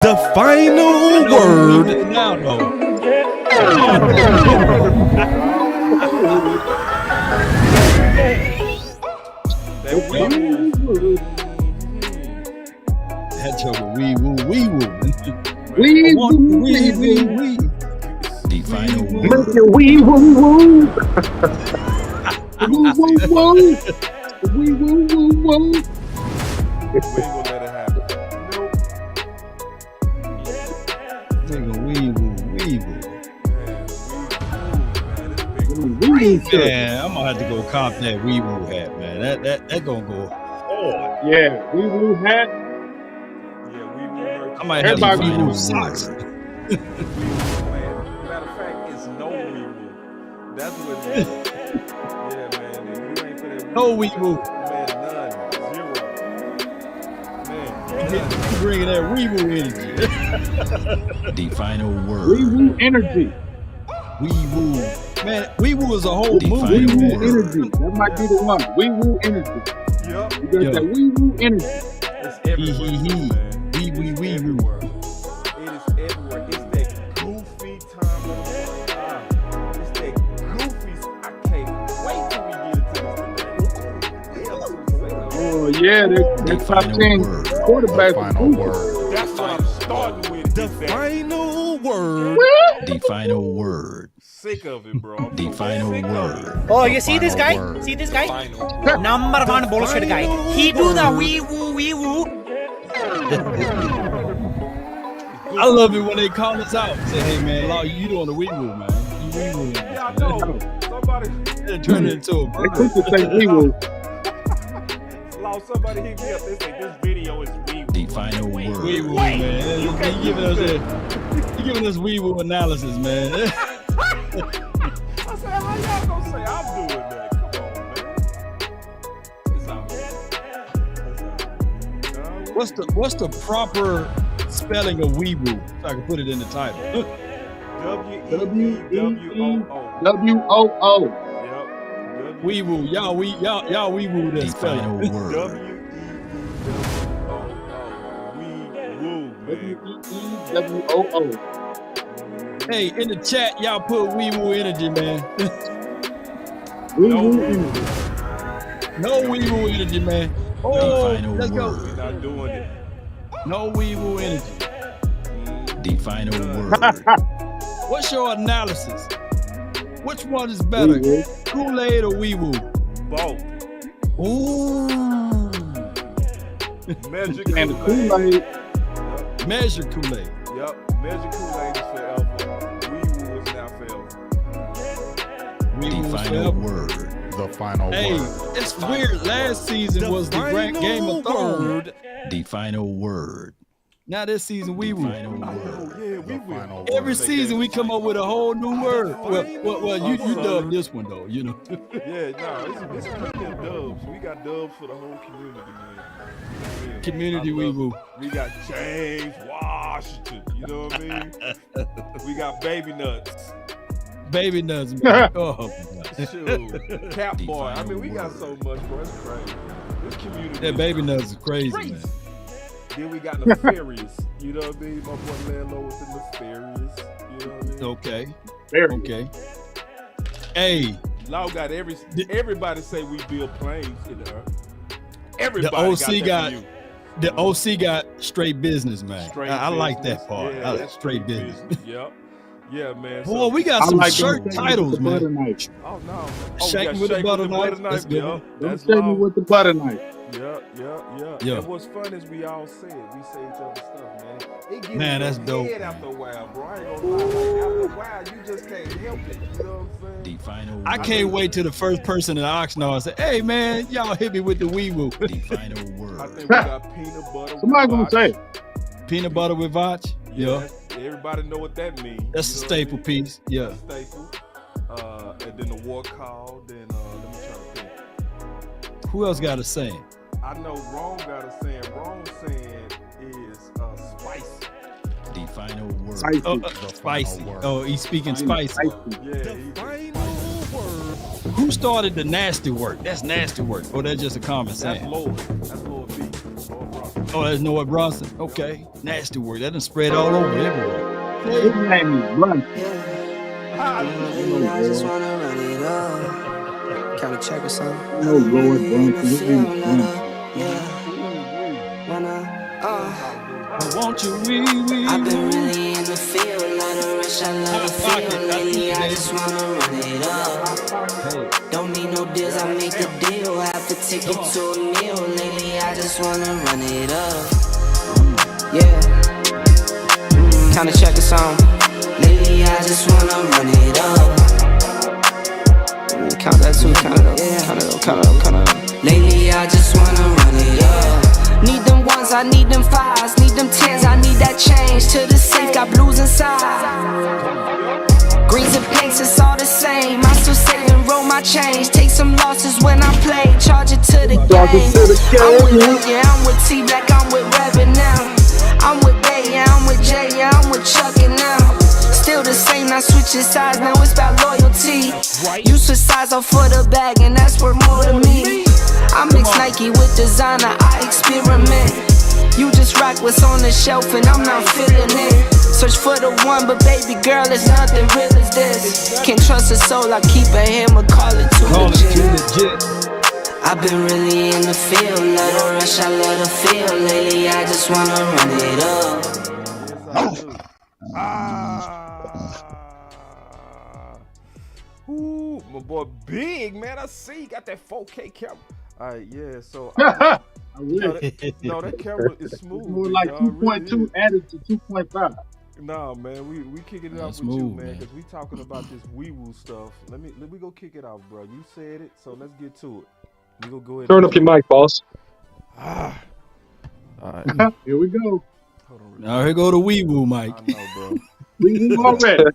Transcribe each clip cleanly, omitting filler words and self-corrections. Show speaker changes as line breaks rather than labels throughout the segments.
The final word.
Now, no. That's your wee woo. Wee. The final word.
Make your wee woo woo. Woo woo woo. Wee woo woo woo.
We ain't gonna let it happen.
Nigga, wee woo.
Man,
Man, I'm gonna have to go cop that wee woo hat, man. That gonna go hard.
Yeah, wee woo hat.
yeah, we merch.
I might have
Everybody
to wee woo
woo.
socks.
Man. Matter of fact, it's no wee woo. That's what it is. Yeah, man. If you ain't for that
No wee woo.
man, none. Zero. Man,
You bringing that wee woo energy. The final word.
Wee woo energy.
Wee woo. Man, wee woo is a whole
Wee
movie,
woo
man.
energy. That might be the one. Wee woo energy.
yup.
You got
Yeah.
that wee woo energy.
It's everywhere,
He.
man.
Wee woo.
It is everywhere. It's that goofy time of the month. It's that goofy. I can't wait till we get into this today.
Oh yeah, that top 10 quarterback.
Final word.
That's what I'm starting with.
The
Is that
final word.
The final word.
sick of it, bro. I'm
The
so
final
sick of
word.
Oh, you see this guy?
Final word.
See this guy?
Final.
Number one bullshit guy. He do the wee woo.
I love it when they call us out. Say, hey man, Law, you doing the wee woo, man. You wee woo.
Yeah, I know. Somebody,
Turn it into a
They
bird.
quick to say wee woo.
somebody hit me up. They say this video is wee
The
woo.
final word. Wee woo,
Wait,
man.
you
You
can't
giving
do
us
that.
you giving us wee woo analysis, man.
I said, how y'all gonna say I'm doing that? Come on, man. It's out here.
What's the proper spelling of wee woo? So I can put it in the title.
W-E-E-W-O-O.
W-O-O.
Yep.
Wee woo, y'all wee woo that spelling.
W-E-E-W-O-O. Wee woo, man.
W-E-E-W-O-O.
Hey, in the chat, y'all put wee woo energy, man.
Wee
No
woo
wee
energy.
No wee woo energy, man. Oh, let's go.
We're not doing it.
No wee woo energy. The final word. What's your analysis? Which one is better,
Wee woo.
Kool-Aid or wee woo?
Both.
Ooh,
Measure
And the
Kool-Aid.
Kool-Aid.
measure Kool-Aid.
Yep. Measure Kool-Aid is forever. Wee woo is now forever.
Wee
The
woo is
final
forever.
word. The final
Hey,
word.
it's weird. Last season was the Grand Game of Thrones. The final word. Now this season, wee woo.
Oh, yeah, we
The
will.
final
Every
word.
season we come up with a whole new word. Well, you dubbed this one though, you know.
Yeah, no, it's plenty of dubs. We got dubs for the whole community, man. Yeah,
Community
I
wee
love
woo.
it. We got James Washington. You know what I mean? We got Baby Nuts.
Baby nuts, man. Oh,
Shoot. Cap Boy. I mean, we got so much, bro. It's crazy. This community.
that
is
baby nuts is crazy, man.
Then we got Nefarious. You know what I mean? My boy Landlow was the Nefarious. You know what I mean?
Okay,
Very
okay. Hey,
Law got everybody say we build planes in the earth. Everybody
OC
got,
got-
that for you.
the OC got straight business, man.
Straight
I like
business.
that part.
Yeah,
I
that's
straight business.
Yep. Yeah, man.
Boy, we got
I
some
like
shirt
them
titles,
with the butter
man.
knife.
Oh no.
Shake
yeah,
me with the butter knife. Let's go.
Yep.
Don't
That's
shake me
law.
with the butter knife.
Yeah.
Yeah.
And what's fun is we all say it. We say each other's stuff, man. It gets
Man,
in
that's
your
dope,
head
man.
after a while, bro. I ain't gonna lie. Like, after a while, you just can't help it. You know what I'm saying?
Final I can't wait till the first person in the Oxnard say, "Hey, man, y'all hit me with the wee woo." The final
I
word.
think we got peanut butter.
Somebody
with
gonna
vodka.
say it.
Peanut butter with vodka. Yeah,
Everybody know what that means.
that's a
You know
staple
what I mean?
piece. Yeah.
Staple. And then the war call. Then let me try to think.
Who else got a saying?
I know Rome got a saying. Rome saying is spicy.
The final word.
Spicy.
Oh,
The final
spicy.
word.
Oh, he's speaking spicy.
Yeah. he-
Final word.
Who started the nasty work? That's nasty work. Or that's just a common
That's
saying.
Lord. That's Lord B. Lord Rock.
Oh, that's Noah Bronson. Okay. Nasty word. That done spread all over everywhere.
His name is Brunson.
I just wanna run it up. Count a check or something.
No, Lord Brunson. His name is Brunson.
I want you, wee.
I've been really in the field, let her rush, I love the feel. Lately, I just wanna run it up. Don't need no deals, I make the deal. Have to take you to a meal. Lately, I just wanna run it up. Yeah. Kinda check a song. Lately, I just wanna run it up. Count that too, count it up, count it up. Lately, I just wanna run it up. Need them ones, I need them fives, need them tens, I need that change. To the safe, got blues inside. Greens and pinks, it's all the same. I still save and roll my change. Take some losses when I play, charge it to the game. I'm with Luke, yeah, I'm with T-Black, I'm with Revan now. I'm with Bay, yeah, I'm with Jay, yeah, I'm with Chuck and now. Still the same, not switching sides, now it's about loyalty. You switch sides off for the bag, and that's worth more to me. I mix Nike with designer, I experiment. You just rock what's on the shelf and I'm not feeling it. Search for the one, but baby girl, it's nothing real as this. Can't trust a soul, I keep a hammer, call it too legit. I've been really in the field, let her rush, I let her feel. Lately, I just wanna run it up.
Ooh, my boy Big, man. I see. Got that 4K camera. All right, yeah. So,
I wish.
that camera is smooth.
It's more like 2.2 really added to 2.5.
Nah, man, we kicking it off with you, man, because we talking about this wee-woo stuff. Let me go kick it off, bro. You said it, so let's get to it. We gonna go ahead.
Turn up your mic, boss.
All right.
Here we go.
Hold on.
Now here go the wee woo, Mike.
I know, bro.
We already.
All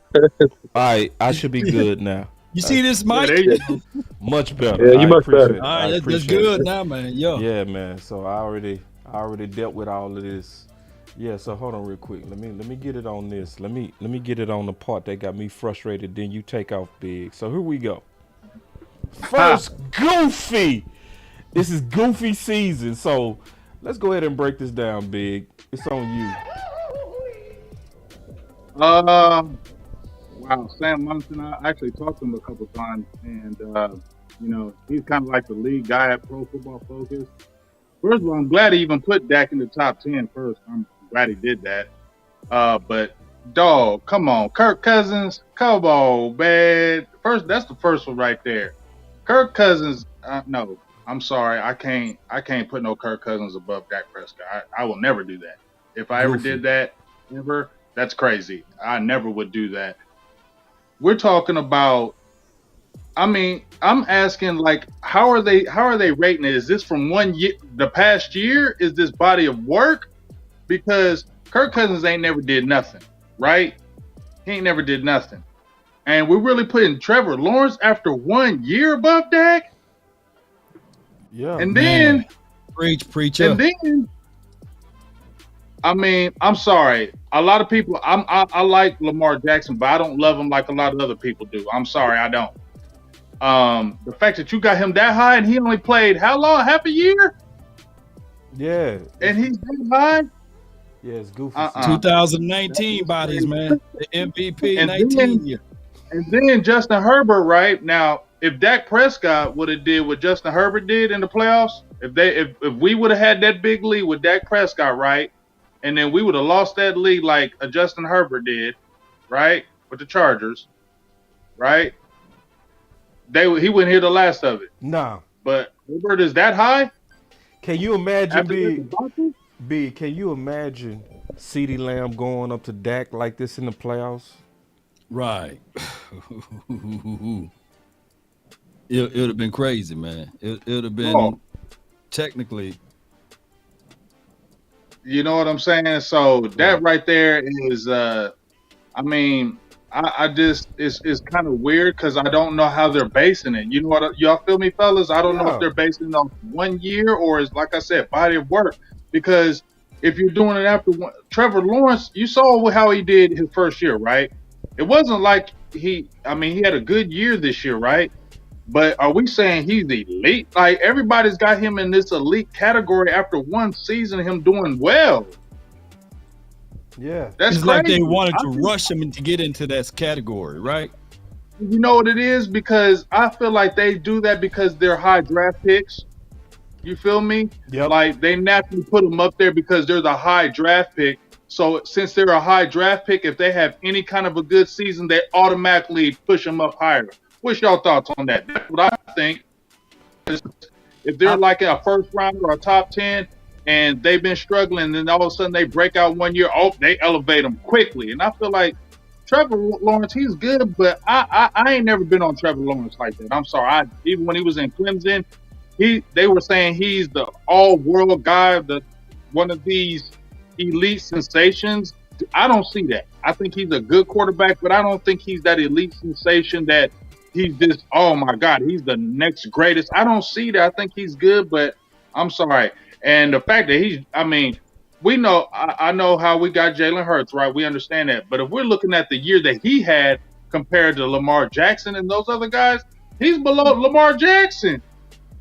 right, I should be good now.
You see this, Mike?
Yeah, there you go.
Much better.
Yeah, you much better.
All right, that's good now, man. Yo.
Yeah, man. So I already dealt with all of this. Yeah. So hold on real quick. Let me get it on this. Let me get it on the part that got me frustrated. Then you take off, Big. So here we go. First, Goofy. This is Goofy season. So let's go ahead and break this down, Big. It's on you.
Wow, Sam Munson, I actually talked to him a couple times, and he's kind of like the lead guy at Pro Football Focus. First of all, I'm glad he even put Dak in the top 10 first. I'm glad he did that. But dog, come on, Kirk Cousins, come on, man. That's the first one right there. Kirk Cousins, no, I'm sorry, I can't put no Kirk Cousins above Dak Prescott. I will never do that. If I ever did that, that's crazy. I never would do that. We're talking about, I'm asking, like, how are they rating it? Is this from 1 year, the past year? Is this body of work? Because Kirk Cousins ain't never did nothing, right? He ain't never did nothing. And we're really putting Trevor Lawrence after 1 year above Dak?
Yeah.
And then,
preach.
And then, I'm sorry. A lot of people, I like Lamar Jackson, but I don't love him like a lot of other people do. I'm sorry, I don't. The fact that you got him that high and he only played how long? Half a year?
Yeah.
And he's that high?
Yeah, it's Goofy.
2019 bodies, man. The MVP
And
19 year.
And then Justin Herbert, right? Now, if Dak Prescott would have did what Justin Herbert did in the playoffs, if we would have had that big lead with Dak Prescott, right? And then we would have lost that lead like a Justin Herbert did, right? With the Chargers, right? He wouldn't hear the last of it.
Nah.
But Herbert is that high?
Can you imagine,
After
B, can you imagine CeeDee Lamb going up to Dak like this in the playoffs?
Right. It would have been crazy, man. It would have been technically.
You know what I'm saying? So that right there is, I just, it's kind of weird because I don't know how they're basing it. You know what? Y'all feel me, fellas? I don't know if they're basing it on 1 year or is, like I said, body of work. Because if you're doing it after Trevor Lawrence, you saw how he did his first year, right? It wasn't like he had a good year this year, right? But are we saying he's elite? Like, everybody's got him in this elite category after one season of him doing well.
Yeah.
That's
It's
crazy.
like they wanted to rush him to get into that category, right?
You know what it is? Because I feel like they do that because they're high draft picks. You feel me?
Yep.
Like, they naturally put them up there because they're the high draft pick. So since they're a high draft pick, if they have any kind of a good season, they automatically push them up higher. What's y'all thoughts on that? That's what I think. If they're like a first round or a top 10 and they've been struggling, and then all of a sudden they break out 1 year, they elevate them quickly. And I feel like Trevor Lawrence, he's good, but I ain't never been on Trevor Lawrence like that. I'm sorry. Even when he was in Clemson, they were saying he's the all-world guy, one of these elite sensations. I don't see that. I think he's a good quarterback, but I don't think he's that elite sensation that he's just, oh my God, he's the next greatest. I don't see that. I think he's good, but I'm sorry. And the fact that we know, I know how we got Jalen Hurts, right? We understand that. But if we're looking at the year that he had compared to Lamar Jackson and those other guys, he's below Lamar Jackson.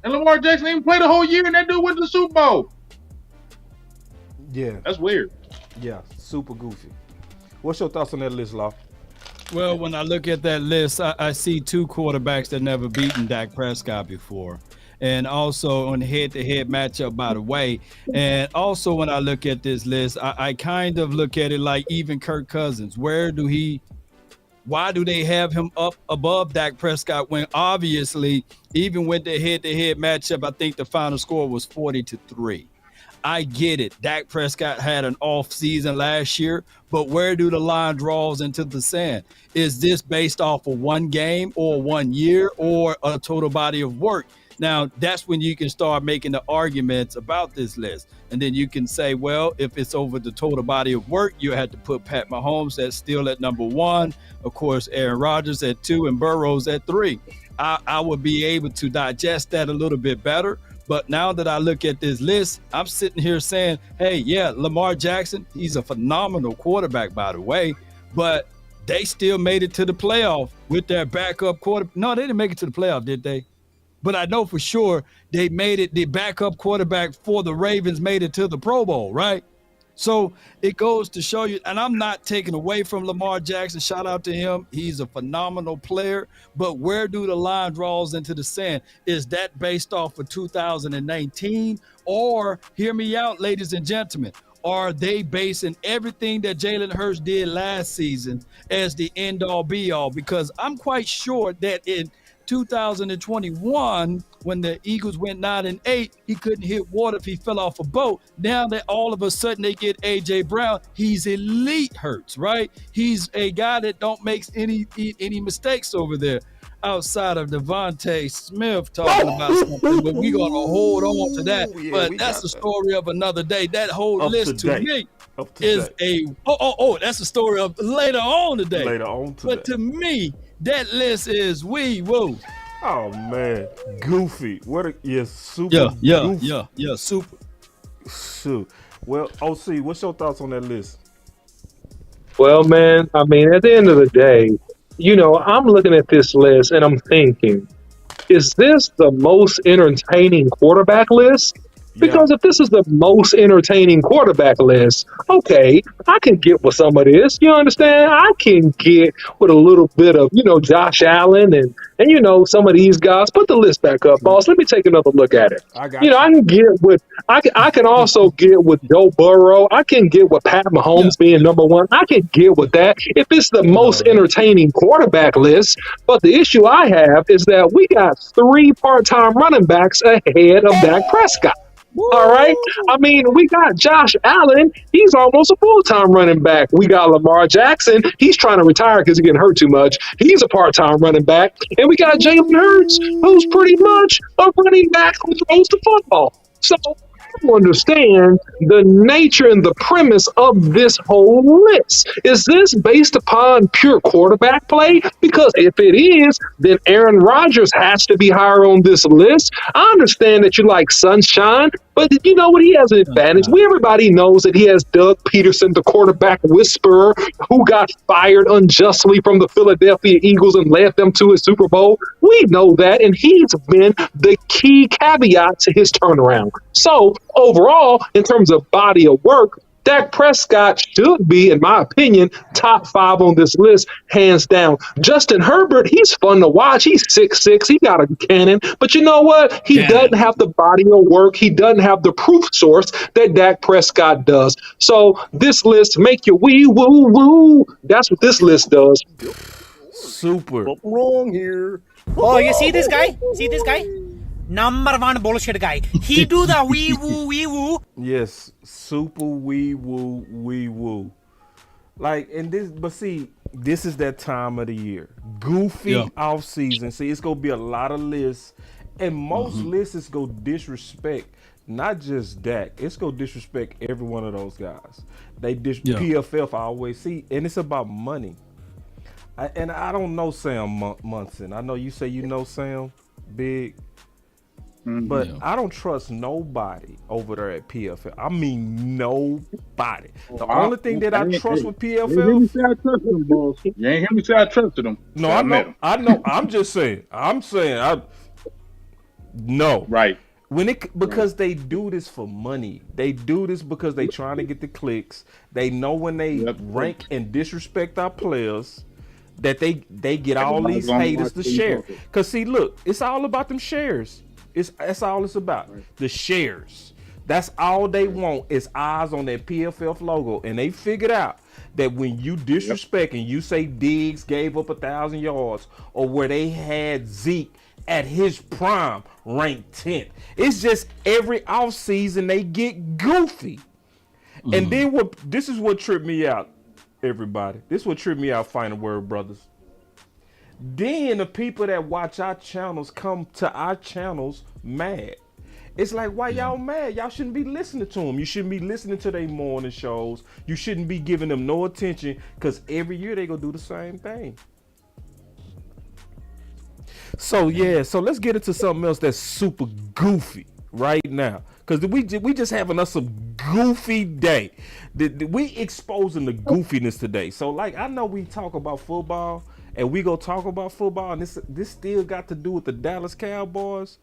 And Lamar Jackson even played a whole year, and that dude went to the Super Bowl.
Yeah.
That's weird.
Yeah. Super goofy. What's your thoughts on that list, Law?
Well, when I look at that list, I see two quarterbacks that never beaten Dak Prescott before. And also on the head-to-head matchup, by the way. And also when I look at this list, I kind of look at it like even Kirk Cousins. Why do they have him up above Dak Prescott when obviously even with the head-to-head matchup, I think the final score was 40-3. I get it. Dak Prescott had an off season last year, but where do the line draws into the sand? Is this based off of one game or 1 year or a total body of work? Now, that's when you can start making the arguments about this list. And then you can say, well, if it's over the total body of work, you had to put Pat Mahomes that's still at number 1. Of course, Aaron Rodgers at 2 and Burrows at 3. I would be able to digest that a little bit better. But now that I look at this list, I'm sitting here saying, hey, yeah, Lamar Jackson, he's a phenomenal quarterback, by the way, but they still made it to the playoff with their backup quarterback. No, they didn't make it to the playoff, did they? But I know for sure they made it. The backup quarterback for the Ravens made it to the Pro Bowl, right? So it goes to show you, and I'm not taking away from Lamar Jackson. Shout out to him. He's a phenomenal player. But where do the line draws into the sand? Is that based off of 2019? Or, hear me out, ladies and gentlemen, are they basing everything that Jalen Hurts did last season as the end-all, be-all? Because I'm quite sure that in 2021, when the Eagles went 9-8, he couldn't hit water if he fell off a boat. Now that all of a sudden they get A.J. Brown, he's elite Hurts, right? He's a guy that don't make any mistakes over there outside of Devontae Smith talking about something, but we're going to hold on to that.
Yeah,
but that's the story of another day. That whole list to me is that's a story of later on today.
Later on today.
But to me, that list is woo.
Oh man, goofy. Super.
Yeah, super.
Shoot. Well, OC, what's your thoughts on that list?
Well, man, I mean, at the end of the day, I'm looking at this list and I'm thinking, is this the most entertaining quarterback list? Because if this is the most entertaining quarterback list, okay, I can get with some of this. You understand? I can get with a little bit of, Josh Allen and some of these guys. Put the list back up, boss. Let me take another look at it. I can get with. I can also get with Joe Burrow. I can get with Pat Mahomes being number 1. I can get with that if it's the most entertaining quarterback list. But the issue I have is that we got 3 part-time running backs ahead of Dak Prescott. All right. I mean, we got Josh Allen. He's almost a full-time running back. We got Lamar Jackson. He's trying to retire because he's getting hurt too much. He's a part-time running back. And we got Jalen Hurts, who's pretty much a running back who throws the football. So I don't understand the nature and the premise of this whole list. Is this based upon pure quarterback play? Because if it is, then Aaron Rodgers has to be higher on this list. I understand that you like sunshine, but you know what? He has an advantage. Everybody knows that he has Doug Peterson, the quarterback whisperer, who got fired unjustly from the Philadelphia Eagles and led them to a Super Bowl. We know that, and he's been the key caveat to his turnaround. So overall, in terms of body of work, Dak Prescott should be, in my opinion, top 5 on this list, hands down. Justin Herbert, he's fun to watch. He's 6'6". He got a cannon. But you know what? He doesn't have the body of work. He doesn't have the proof source that Dak Prescott does. So this list make you wee woo woo. That's what this list does.
Super.
Wrong here.
Oh, you see this guy? See this guy? Number 1 bullshit guy. He do the wee woo.
Yes, super wee woo. Like, and this, but see, this is that time of the year. Goofy off season. See, it's gonna be a lot of lists, and most lists is gonna disrespect not just Dak. It's gonna disrespect every one of those guys. They PFF. I always see, and it's about money. And I don't know Sam Munson. I know you say you know Sam, big. But I don't trust nobody over there at PFL. I mean, nobody. The only thing that I trust with PFL.
You ain't hear me say I trusted them, boss. You ain't hear me say I trusted them.
No, I know. I'm just saying. No.
Right.
Because they do this for money. They do this because they trying to get the clicks. They know when they rank and disrespect our players that they get all these haters to share. Because see, look, it's all about them shares. That's all it's about. Right. The shares. That's all they want is eyes on that PFF logo. And they figured out that when you disrespect and you say Diggs gave up 1,000 yards, or where they had Zeke at his prime ranked 10th. It's just every offseason they get goofy. And then this is what tripped me out, everybody. This is what tripped me out, Final Word Brothers. Then the people that watch our channels come to our channels mad. It's like, why y'all mad? Y'all shouldn't be listening to them. You shouldn't be listening to their morning shows. You shouldn't be giving them no attention, because every year they go do the same thing. So so let's get into something else that's super goofy right now, because we just having us some goofy day. We exposing the goofiness today. So like, I know we talk about football, and we go talk about football, and this still got to do with the Dallas Cowboys.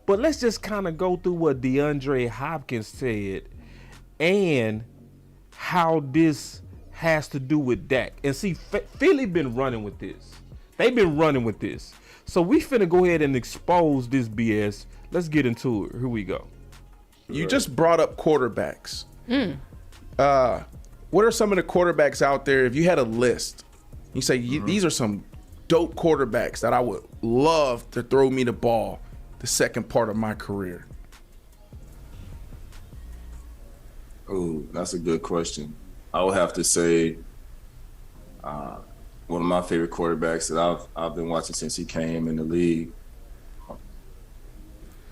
But let's just kind of go through what DeAndre Hopkins said and how this has to do with Dak. And see, Philly been running with this. They've been running with this. So we finna go ahead and expose this BS. Let's get into it. Here we go.
You just brought up quarterbacks. What are some of the quarterbacks out there? If you had a list, you say these are some dope quarterbacks that I would love to throw me the ball the second part of my career.
Oh, that's a good question. I would have to say one of my favorite quarterbacks that I've been watching since he came in the league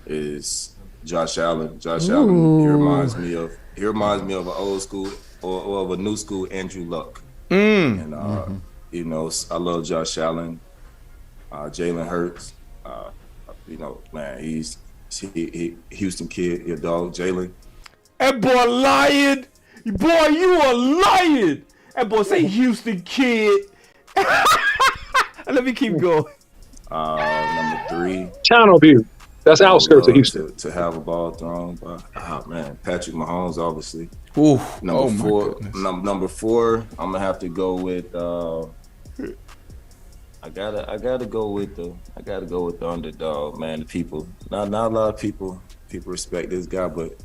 is Josh Allen. Josh Allen, he reminds me of an old school or of a new school Andrew Luck. And you know, I love Josh Allen, Jalen Hurts. You know, man, he's Houston kid, your dog, Jalen.
That boy lying. Boy, you are lying. That boy say Houston kid. Let me keep going.
Number 3.
Channel View. That's outskirts of Houston.
To have a ball thrown by, Patrick Mahomes, obviously.
Ooh.
Number 4, I'm gonna have to go with. I gotta go with the underdog, man. The people, not a lot of people respect this guy, but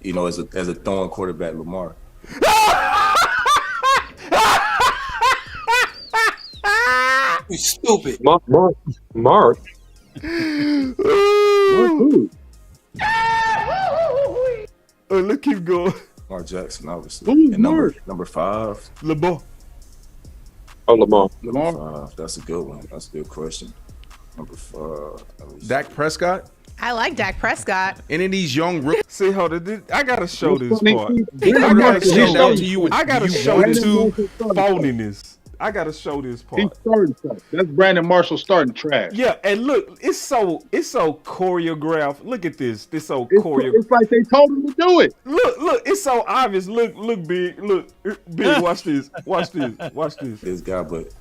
you know, as a throwing quarterback, Lamar.
You stupid.
Mark.
Let's keep going.
Lamar Jackson, obviously. And number 5,
Lamar.
Oh, Lamar.
Lamar. That's a good one. That's a good question. Number 5.
Dak Prescott.
I like Dak Prescott.
Any of these young rookies.
See, hold it. I gotta show this part.
I
gotta show this phoniness. I gotta show this part.
He's starting stuff. That's Brandon Marshall starting trash.
Yeah, and look, it's so choreographed. Look at this. This so choreographed.
It's like they told him to do it.
Look, it's so obvious. Look, big. Look, big. Watch this. Watch this.
This guy, but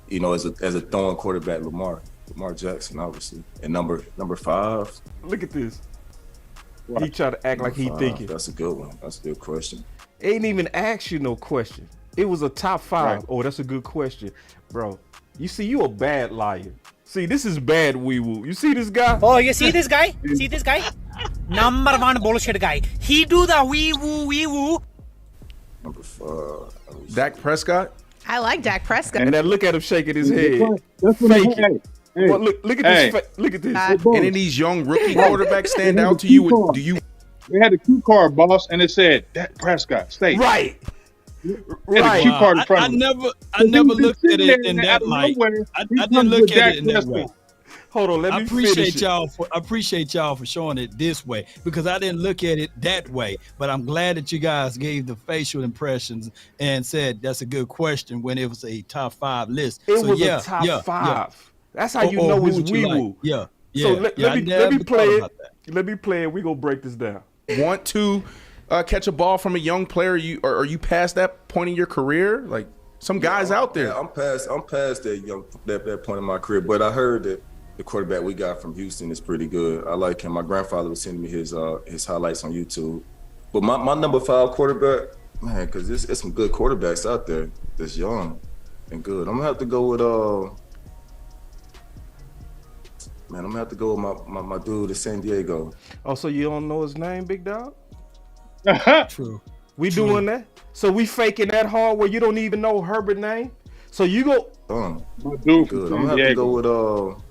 you know, as a throwing quarterback, Lamar. Lamar Jackson, obviously. And number 5.
Look at this. He try to act like he thinking.
That's a good one. That's a good question.
Ain't even ask you no question. It was a top 5.
Right.
Oh, that's a good question, bro. You see, you a bad liar. See, this is bad wee woo. You see this guy?
Oh, you see this guy? See this guy? Number 1 bullshit guy. He do the wee woo.
Number 5.
Dak Prescott.
I like Dak Prescott.
And then look at him shaking his head.
That's what
Fake
hey, hey,
Well, look at
hey.
this. Look at this.
And then these young rookie quarterbacks stand out to you. Do you?
They had a cue card, boss, and it said Dak Prescott. Stay.
Right.
They had a cue card in front of him.
I never looked at it in that light. I didn't look at it in that way.
Hold on, let me finish it.
I appreciate y'all for showing it this way, because I didn't look at it that way. But I'm glad that you guys gave the facial impressions and said that's a good question when it was a top 5 list.
It was a top 5.
Yeah.
That's how you know it's wee woo.
Like. Yeah.
So let me play it. Let me play it. We gonna break this down.
Want to catch a ball from a young player? Are you past that point in your career? Like some guys out there.
Yeah, I'm past that point in my career. But I heard that the quarterback we got from Houston is pretty good. I like him. My grandfather was sending me his highlights on YouTube. But my number 5 quarterback, man, because there's some good quarterbacks out there that's young and good. I'm gonna have to go with my dude at San Diego.
Oh, so you don't know his name, big dog?
True.
We doing that? So we faking that hard where you don't even know Herbert's name? So you go.
My dude
Good.
from
I'm
San
gonna have to
Diego.
go with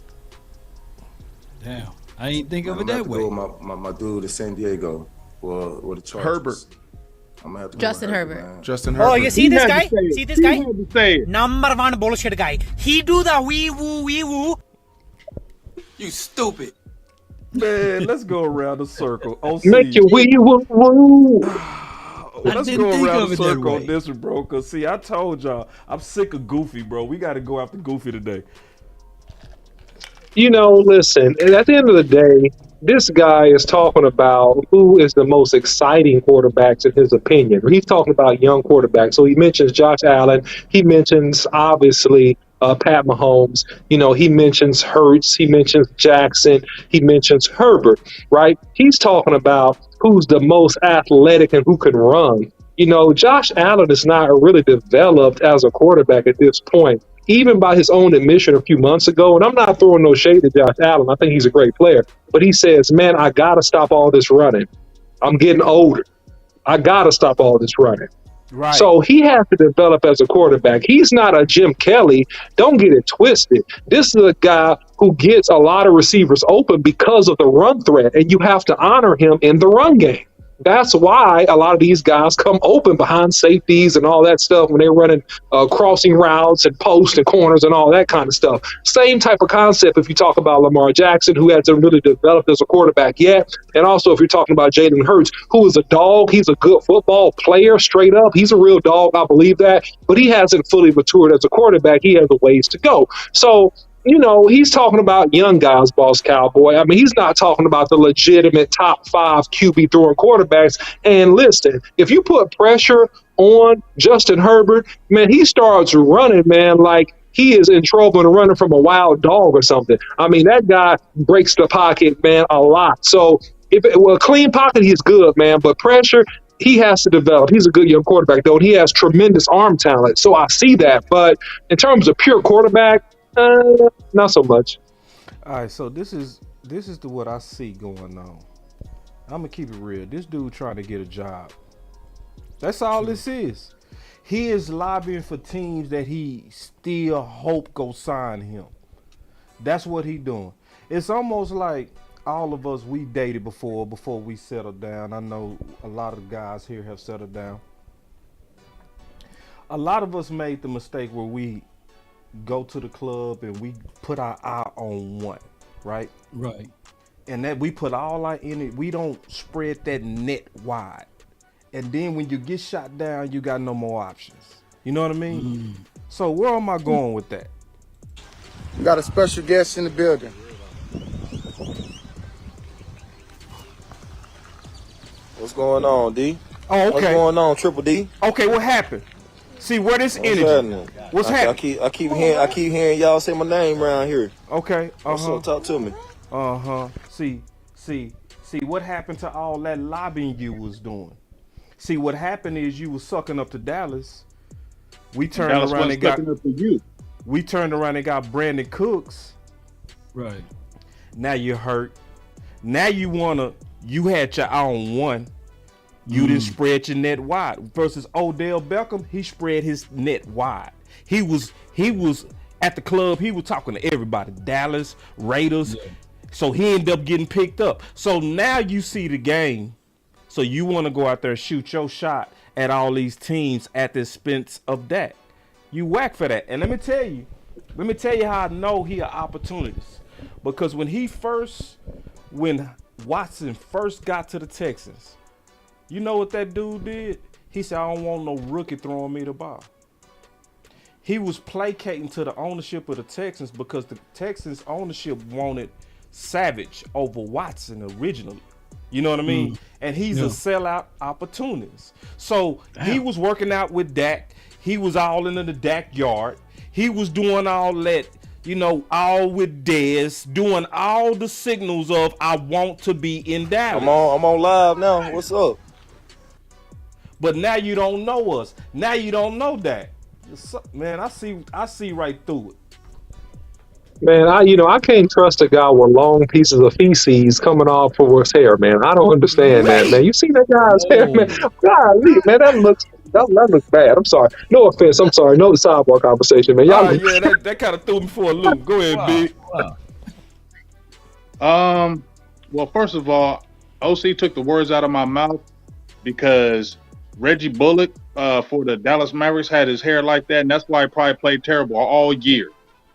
Damn, I ain't think of
I'm
it
gonna have
that
to
way.
go with my dude at San Diego. Well, the Chargers.
Herbert.
I'm gonna have to go
Justin
with
Herbert.
man.
Justin
Oh,
Herbert.
you see
He
this
had to
guy?
say it.
See this
He
guy?
had to say it.
Number 1 bullshit guy. He do the wee woo.
You stupid.
Man, let's go around the circle. OC.
Make your wee woo woo.
Let's
didn't
go
think
around
of
the
it that
circle
way.
on this one, bro. Cause see, I told y'all I'm sick of Goofy, bro. We got to go after Goofy today.
You know, listen, at the end of the day, this guy is talking about who is the most exciting quarterbacks in his opinion. He's talking about young quarterbacks. So he mentions Josh Allen. He mentions, obviously, Pat Mahomes. You know, he mentions Hurts. He mentions Jackson. He mentions Herbert, right? He's talking about who's the most athletic and who can run. You know, Josh Allen is not really developed as a quarterback at this point, even by his own admission a few months ago. And I'm not throwing no shade to Josh Allen. I think he's a great player. But he says, man, I got to stop all this running. I'm getting older. I got to stop all this running.
Right.
So he has to develop as a quarterback. He's not a Jim Kelly. Don't get it twisted. This is a guy who gets a lot of receivers open because of the run threat, and you have to honor him in the run game. That's why a lot of these guys come open behind safeties and all that stuff when they're running crossing routes and posts and corners and all that kind of stuff. Same type of concept if you talk about Lamar Jackson, who hasn't really developed as a quarterback yet. And also if you're talking about Jalen Hurts, who is a dog. He's a good football player, straight up. He's a real dog. I believe that. But he hasn't fully matured as a quarterback. He has a ways to go. So, you know, he's talking about young guys, Boss Cowboy. I mean, he's not talking about the legitimate top 5 QB throwing quarterbacks. And listen, if you put pressure on Justin Herbert, man, he starts running, man, like he is in trouble and running from a wild dog or something. I mean, that guy breaks the pocket, man, a lot. So, clean pocket, he's good, man, but pressure, he has to develop. He's a good young quarterback, though, and he has tremendous arm talent. So I see that. But in terms of pure quarterback, not so much.
All right, so this is what I see going on. I'm gonna keep it real. This dude trying to get a job. That's all this is. He is lobbying for teams that he still hope go sign him. That's what he doing. It's almost like all of us, we dated before we settled down. I know a lot of the guys here have settled down. A lot of us made the mistake where we go to the club and we put our eye on one, right?
Right.
And that we put all our energy, we don't spread that net wide. And then when you get shot down, you got no more options. You know what I mean? So where am I going with that?
We got a special guest in the building.
What's going on, D?
Oh, okay.
What's going on, Triple D?
Okay, what happened? See where this
What's
energy.
happening?
What's happening?
I keep hearing y'all say my name around here.
Okay.
What's up? Talk to me.
See what happened to all that lobbying you was doing. See what happened is you was sucking up to Dallas. We turned
Dallas
around and got
sucking up to you.
We turned around and got Brandon Cooks.
Right.
Now you're hurt. Now you had your own one. You didn't spread your net wide. Versus Odell Beckham, he spread his net wide. He was at the club, he was talking to everybody. Dallas, Raiders. Yeah. So he ended up getting picked up. So now you see the game. So you want to go out there and shoot your shot at all these teams at the expense of that. You whack for that. And let me tell you how I know he an opportunist. Because when Watson first got to the Texans, you know what that dude did? He said, I don't want no rookie throwing me the ball. He was placating to the ownership of the Texans because the Texans ownership wanted Savage over Watson originally. You know what I mean? And he's a sellout opportunist. So he was working out with Dak. He was all into the Dak yard. He was doing all that, all with Dez, doing all the signals of I want to be in Dallas.
I'm on live now. What's up?
But now you don't know us. Now you don't know that. Man, I see right through it.
Man, I can't trust a guy with long pieces of feces coming off of his hair, man. I don't understand that, man. You see that guy's hair, man? Golly, man, that looks bad. I'm sorry. No offense. I'm sorry. No sidebar conversation, man. Y'all.
That kind of threw me for a loop. Go ahead, Big.
Well, first of all, OC took the words out of my mouth because Reggie Bullock for the Dallas Mavericks had his hair like that, and that's why he probably played terrible all year.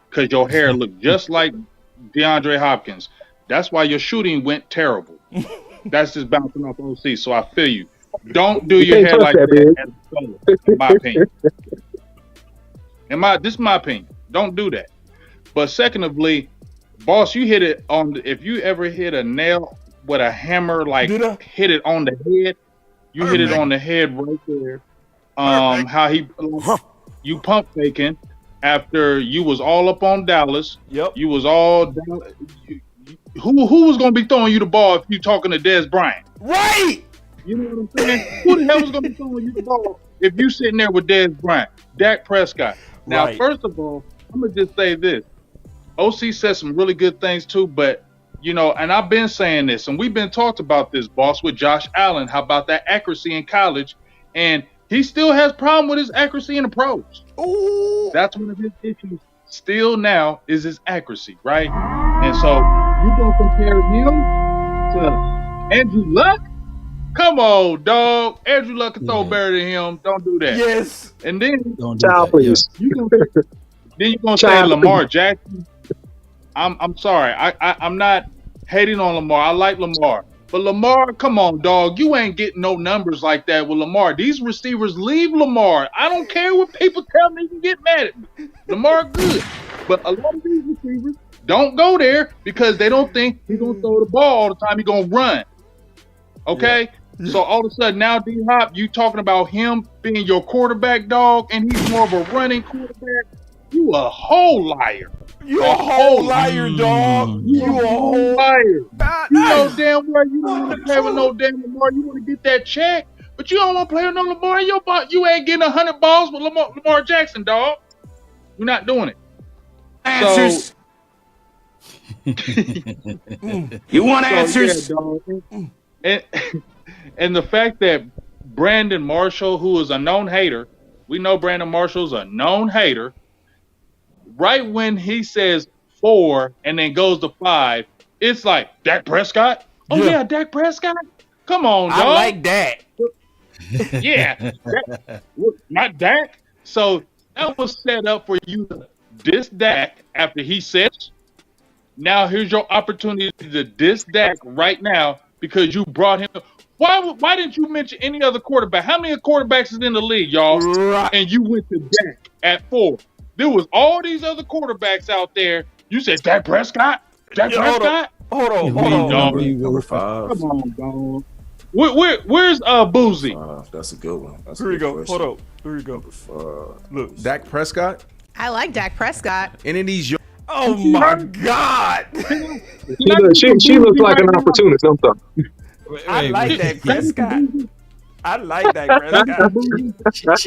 Because your hair looked just like DeAndre Hopkins. That's why your shooting went terrible. That's just bouncing off OC. So I feel you. Don't do your hair like that as a solo, in my opinion. This is my opinion. Don't do that. But secondly, boss, you hit it on if you ever hit a nail with a hammer, like hit it on the head, you hit it on the head right there. How you pump faking. After you was all up on Dallas, you was all down. Who was going to be throwing you the ball if you talking to Dez Bryant?
Right.
You know what I'm saying? Who the hell was going to be throwing you the ball if you sitting there with Dez Bryant? Dak Prescott. Now, first of all, I'm going to just say this. OC said some really good things too, but, and I've been saying this, and we've been talked about this, boss, with Josh Allen. How about that accuracy in college? And he still has problem with his accuracy in the pros.
Ooh.
That's one of his issues still now is his accuracy, right? And so you gonna compare him to Andrew Luck? Come on, dog. Andrew Luck can throw better than him. Don't do that.
Yes.
And then
Don't do that, please.
Then you're gonna say Lamar Jackson. I'm sorry. I'm not hating on Lamar. I like Lamar. But Lamar, come on, dog. You ain't getting no numbers like that with Lamar. These receivers leave Lamar. I don't care what people tell me. You can get mad at me. Lamar good. But a lot of these receivers don't go there because they don't think he's going to throw the ball all the time. He's going to run. Okay? Yeah. So all of a sudden now, D-Hop, you talking about him being your quarterback, dog, and he's more of a running quarterback. You a whole liar.
You a whole liar, dog.
You a whole liar. You know damn well you don't want to play with no damn Lamar. You want to get that check, but you don't want to play with no Lamar. You ain't getting 100 balls with Lamar Jackson, dog. You're not doing it.
Answers. You want answers?
Yeah, dog. And the fact that Brandon Marshall, who is a known hater, we know Brandon Marshall's a known hater. Right when he says 4 and then goes to 5, it's like Dak Prescott. Oh yeah, Dak Prescott. Come on, dog.
I like Dak.
Yeah, not Dak. So that was set up for you to diss Dak after he says. Now here's your opportunity to diss Dak right now because you brought him. Why didn't you mention any other quarterback? How many quarterbacks is in the league, y'all? Right. And you went to Dak at 4. There was all these other quarterbacks out there. You said Dak Prescott? Prescott?
Hold on.
Number 5.
Come on, dog. Where's Boozy?
That's a good one.
Here we go. Hold Here you go. Look,
Dak Prescott.
I like Dak Prescott.
And in these
oh my God.
She looks like an opportunist. I'm sorry.
I like Dak Prescott. I like Dak Prescott.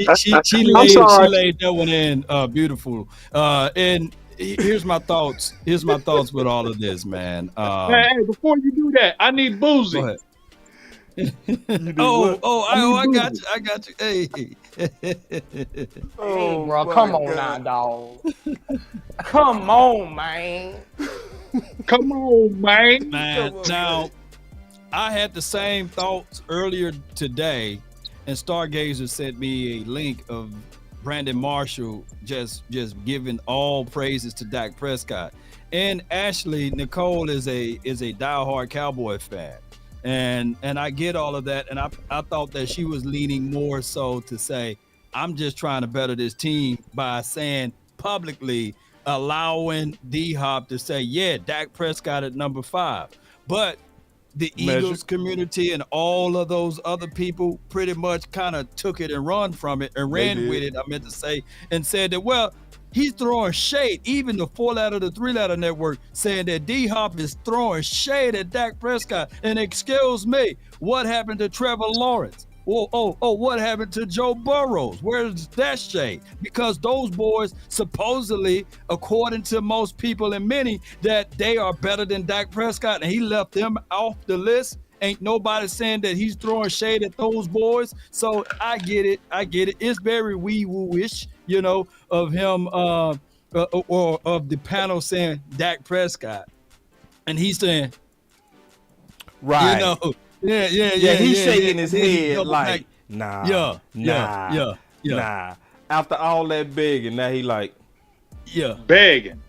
She laid that one in beautiful. And here's my thoughts. Here's my thoughts with all of this, man.
Hey, before you do that, I need Boozy.
Go ahead. I got you. Hey.
Oh,
bro, come on now, dog. Come on, man.
Come on, man.
Now, I had the same thoughts earlier today, and Stargazer sent me a link of Brandon Marshall just giving all praises to Dak Prescott. And Ashley Nicole is a diehard Cowboy fan. And I get all of that, and I thought that she was leaning more so to say, I'm just trying to better this team by saying publicly, allowing D-Hop to say, yeah, Dak Prescott at number 5. But the Eagles community and all of those other people pretty much kind of took it and run from it and ran with it, I meant to say, and said that, well, he's throwing shade. Even the 4-letter to 3-letter network saying that D-Hop is throwing shade at Dak Prescott. And excuse me, what happened to Trevor Lawrence? What happened to Joe Burrows? Where's that shade? Because those boys supposedly, according to most people and many, that they are better than Dak Prescott, and he left them off the list. Ain't nobody saying that he's throwing shade at those boys. So I get it. It's very wee-woo-ish, of him or of the panel saying Dak Prescott. And he's saying,
right. He's shaking his head like,
nah.
After all that begging, now he like,
begging.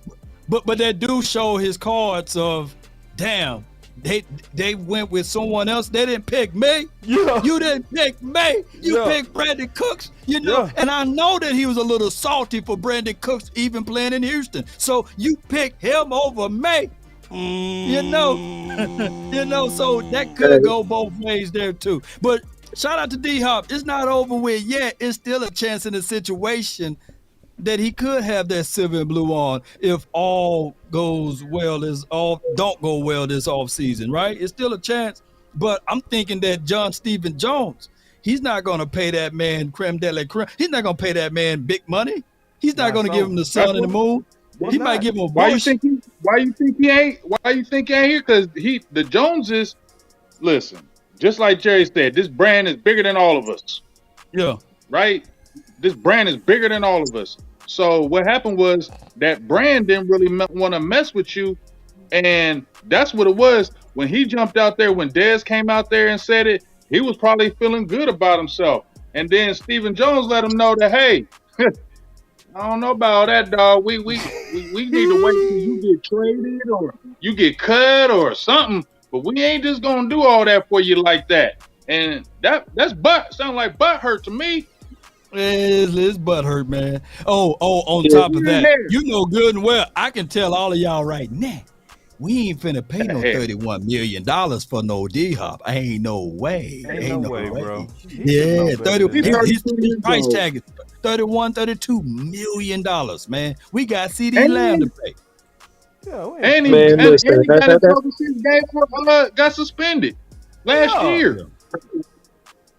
But that do show his cards of, damn, they went with someone else. They didn't pick me.
Yeah.
You didn't pick me. You picked Brandon Cooks. And I know that he was a little salty for Brandon Cooks even playing in Houston. So you picked him over me. So that could go both ways there too. But shout out to D-Hop. It's not over with yet. It's still a chance in the situation that he could have that silver and blue on if all goes well, don't go well this offseason, right? It's still a chance. But I'm thinking that John Stephen Jones, he's not going to pay that man creme de la creme. He's not going to pay that man big money. He's not going to give him the sun and the moon. He might give him a
Why you
bush.
think he ain't here? Because the Joneses, listen, just like Jerry said, this brand is bigger than all of us.
Yeah.
Right? This brand is bigger than all of us. So what happened was that brand didn't really want to mess with you. And that's what it was. When he jumped out there, when Dez came out there and said it, he was probably feeling good about himself. And then Stephen Jones let him know that, hey, I don't know about that, dog. We need to wait till you get traded or you get cut or something. But we ain't just gonna do all that for you like that. And that's sound like butt hurt to me.
It's butt hurt, man. On top of that, good and well, I can tell all of y'all right now, we ain't finna pay no $31 million for no D-Hop. Ain't no way.
Ain't no way, bro.
Yeah, his price tag is $32 million, man. We got CeeDee Lamb to pay.
And he got a couple seasons game got suspended last year.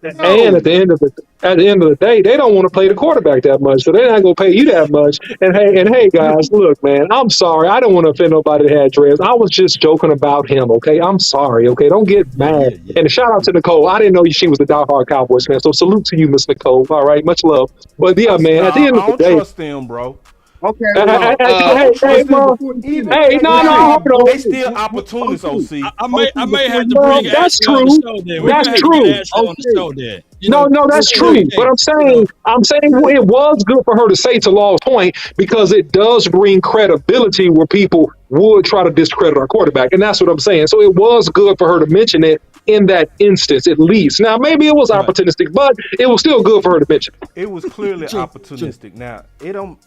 And at the end of the day, they don't want to play the quarterback that much, so they're not gonna pay you that much. And hey, guys, look, man, I'm sorry. I don't want to offend nobody that had dreads. I was just joking about him. Okay, I'm sorry. Okay, don't get mad. And a shout out to Nicole. I didn't know she was a diehard Cowboys fan, so salute to you, Miss Nicole. All right, much love. But yeah, man, at the end of the day,
I don't trust them, bro.
Okay.
They still opportunists, OC.
I may have to bring
that's
Ashley on
true.
the show there.
That's true. No, that's true. But I'm saying it was good for her to say, to Law's point, because it does bring credibility where people would try to discredit our quarterback, and that's what I'm saying. So it was good for her to mention it in that instance, at least. Now, maybe it was opportunistic, but it was still good for her to mention.
It was clearly opportunistic. Now, it don't.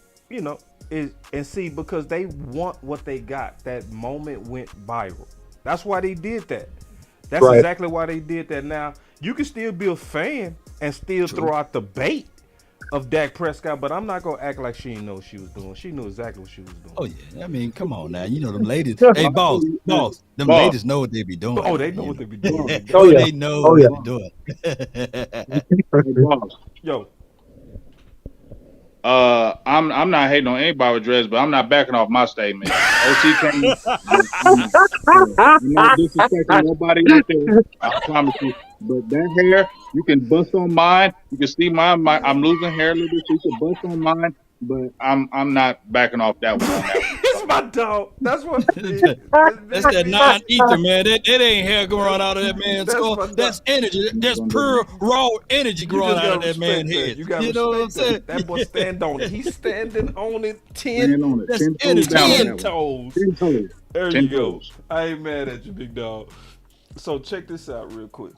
And see, because they want what they got. That moment went viral. That's why they did that. That's exactly why they did that. Now, you can still be a fan and still throw out the bait, of Dak Prescott, but I'm not gonna act like she didn't know what she was doing. She knew exactly what she was doing.
Oh yeah, I mean, come on now. You know them ladies. Hey, boss, them
Boss.
ladies know what they be doing.
Oh, they know what they be doing.
Oh, yeah.
They know
Oh,
what
yeah.
they doing.
Hey, boss.
Yo,
I'm not hating on anybody with dreads, but I'm not backing off my statement. OC came. I'm not disrespecting nobody out there. I promise you. But that hair, you can bust on mine. You can see mine. I'm losing hair a little bit, so you can bust on mine. But I'm not backing off that one. On that one.
it's my dog. That's what.
That's that non-ether, man. That ain't hair growing out of that man's
That's
skull.
my
That's energy. That's pure raw energy growing out of that man's head.
You gotta
know what I'm
respect
saying?
That boy stand on it. He's standing on it.
Stand on it.
That's
10 toes
energy.
down on
10
that one.
toes.
10 toes.
There
10
you go.
toes.
I ain't mad at you, big dog. So check this out real quick.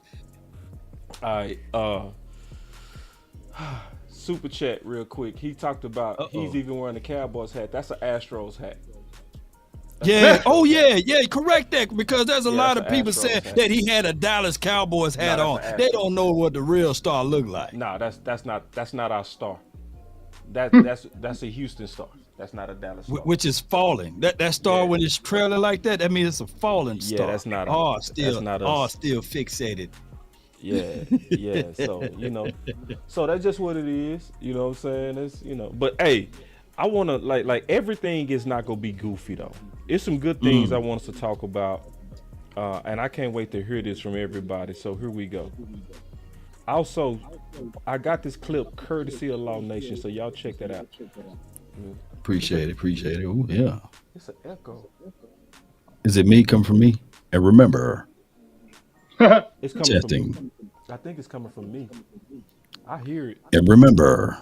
All right, super chat real quick. He talked about he's even wearing a Cowboys hat. That's an Astros hat.
Yeah. Oh yeah. Yeah. Correct that because there's a
Yeah,
lot
that's
of
an
people
Astros
saying
hat.
that he had a Dallas Cowboys hat
that's
on.
an
They
Astros.
don't know what the real star look like.
Nah, that's not our star. That's a Houston star. That's not a Dallas star.
Which is falling. That star when it's trailing like that, that means it's a falling star.
Yeah, that's not.
Still fixated.
Yeah. So so that's just what it is. You know what I'm saying? It's But hey, I want to like everything is not gonna be goofy though. It's some good things I want us to talk about, and I can't wait to hear this from everybody. So here we go. Also, I got this clip courtesy of Law Nation, so y'all check that out.
Appreciate it. Ooh, yeah.
It's an echo.
Is it me? Come from me? And remember,
It's coming
testing.
from me. I think it's coming from me. I hear it.
And remember,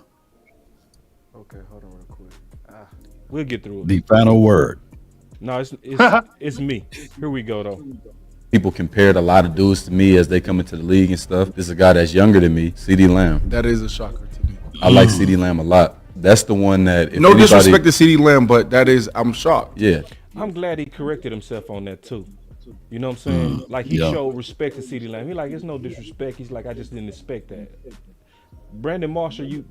Okay, hold on real quick. We'll get through it.
the final word.
No, it's me. Here we go though.
People compared a lot of dudes to me as they come into the league and stuff. This is a guy that's younger than me, CeeDee Lamb.
That is a shocker to me.
I like CeeDee Lamb a lot. That's the one that
No disrespect to CeeDee Lamb, but I'm shocked.
Yeah.
I'm glad he corrected himself on that too. You know what I'm saying? Like he showed respect to CeeDee Lamb. He like, it's no disrespect. He's like, I just didn't expect that. Brandon Marshall,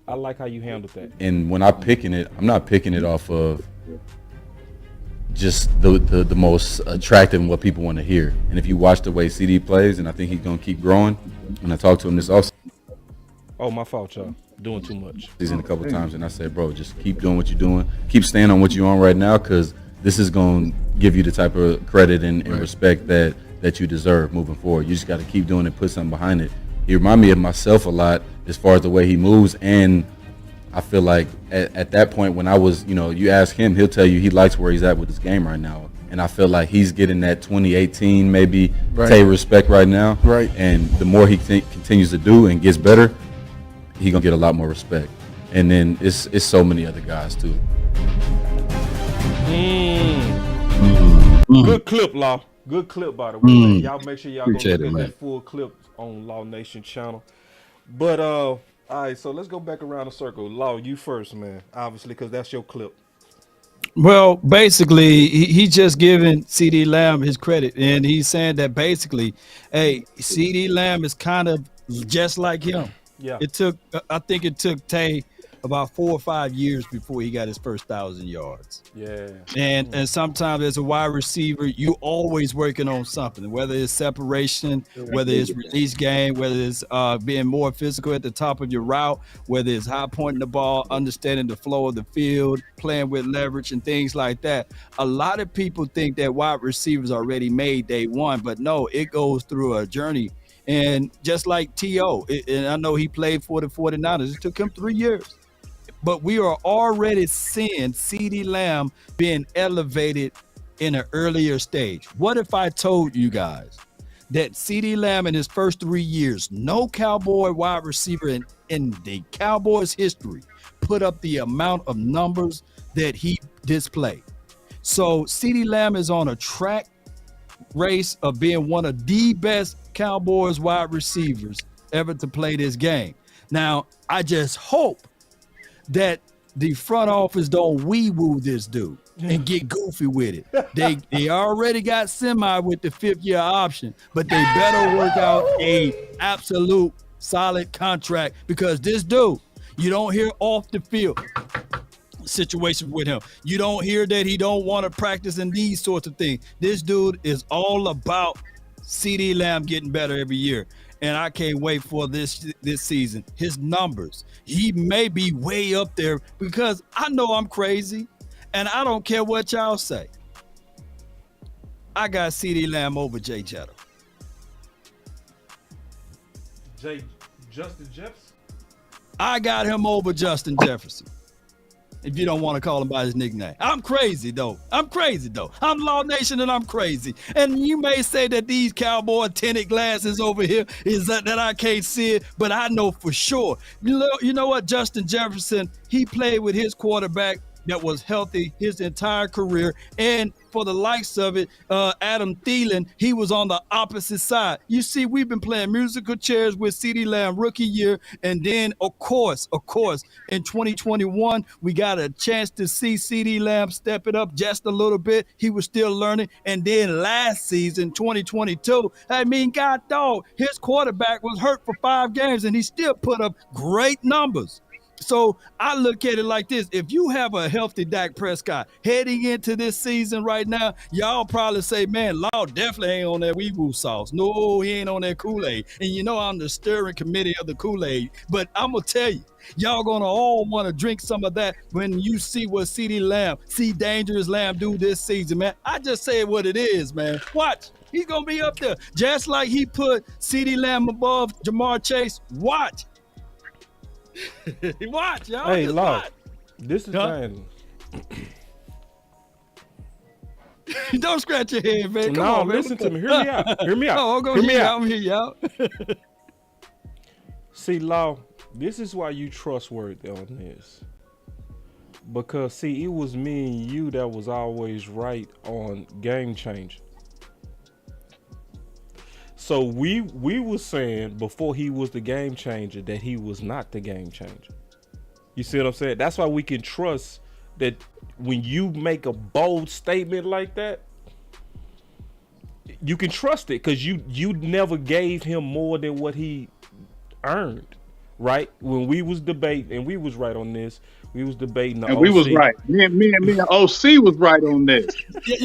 I like how you handled that.
And when I'm picking it, I'm not picking it off of just the most attractive and what people want to hear. And if you watch the way CD plays, and I think he's gonna keep growing. And I talked to him this offseason.
Oh, my fault, y'all. Doing too much.
Season a couple times, and I said, bro, just keep doing what you're doing. Keep staying on what you're on right now, because this is gonna give you the type of credit and respect that you deserve moving forward. You just got to keep doing it, put something behind it. He remind me of myself a lot as far as the way he moves, and I feel like at that point when I was, you ask him, he'll tell you he likes where he's at with his game right now. And I feel like he's getting that 2018 maybe Tay respect right now.
Right.
And the more he continues to do and gets better, he gonna get a lot more respect. And then it's so many other guys too.
Good clip, Law. Good clip, by the way. Y'all make sure y'all go look at that full clip on Law Nation channel. But all right, so let's go back around the circle. Law, you first, man. Obviously, because that's your clip.
Well, basically, he just giving CeeDee Lamb his credit, and he's saying that basically, hey, CeeDee Lamb is kind of just like him.
Yeah.
I think it took Tay about 4 or 5 years before he got his first 1,000 yards.
Yeah.
And sometimes as a wide receiver, you always working on something, whether it's separation, whether it's release game, whether it's being more physical at the top of your route, whether it's high pointing the ball, understanding the flow of the field, playing with leverage and things like that. A lot of people think that wide receivers are already made day one, but no, it goes through a journey. And just like T.O., and I know he played for the 49ers, it took him 3 years. But we are already seeing CeeDee Lamb being elevated in an earlier stage. What if I told you guys that CeeDee Lamb in his first 3 years, no Cowboy wide receiver in the Cowboys history put up the amount of numbers that he displayed? So CeeDee Lamb is on a track race of being one of the best Cowboys wide receivers ever to play this game. Now, I just hope that the front office don't wee-woo this dude and get goofy with it. They already got semi with the 5th-year option, but they better work out a absolute solid contract, because this dude, You don't hear off the field situations with him. You don't hear that he don't want to practice and these sorts of things. This dude is all about CeeDee Lamb getting better every year. And I can't wait for this season. His numbers, he may be way up there because I know I'm crazy and I don't care what y'all say. I got CeeDee Lamb over Jay Jettle.
Justin Jefferson?
I got him over Justin Jefferson. If you don't want to call him by his nickname. I'm crazy, though. I'm Law Nation and I'm crazy. And you may say that these cowboy tinted glasses over here is that I can't see it, but I know for sure. You know what? Justin Jefferson, he played with his quarterback that was healthy his entire career. And for the likes of it, Adam Thielen, he was on the opposite side. You see, we've been playing musical chairs with CeeDee Lamb rookie year. And then, of course, in 2021, we got a chance to see CeeDee Lamb step it up just a little bit. He was still learning. And then last season, 2022, I mean, God dog, his quarterback was hurt for 5 games and he still put up great numbers. So I look at it like this. If you have a healthy Dak Prescott heading into this season right now, y'all probably say, man, Law definitely ain't on that wee-woo sauce. No, he ain't on that Kool-Aid. And you know I'm the steering committee of the Kool-Aid. But I'm going to tell you, y'all going to all want to drink some of that when you see what CeeDee Lamb, Dangerous Lamb do this season, man. I just say what it is, man. Watch. He's going to be up there. Just like he put CeeDee Lamb above Jamar Chase. Watch. Watch, y'all.
Hey, Law,
watch.
this is fine.
Don't scratch your head, man. Come on, man.
Listen to me. Hear me out. Hear me out.
Oh, I'm going to hear you out. I'm hear you out.
See, Law, this is why you trustworthy on this. Because, see, it was me and you that was always right on game changer. So we were saying before he was the game changer that he was not the game changer. You see what I'm saying? That's why we can trust that when you make a bold statement like that, you can trust it because you never gave him more than what he earned, right? When we was debating, and we was right on this, we was debating the
and
OC.
we was right. Me and OC was right on this.
Actually,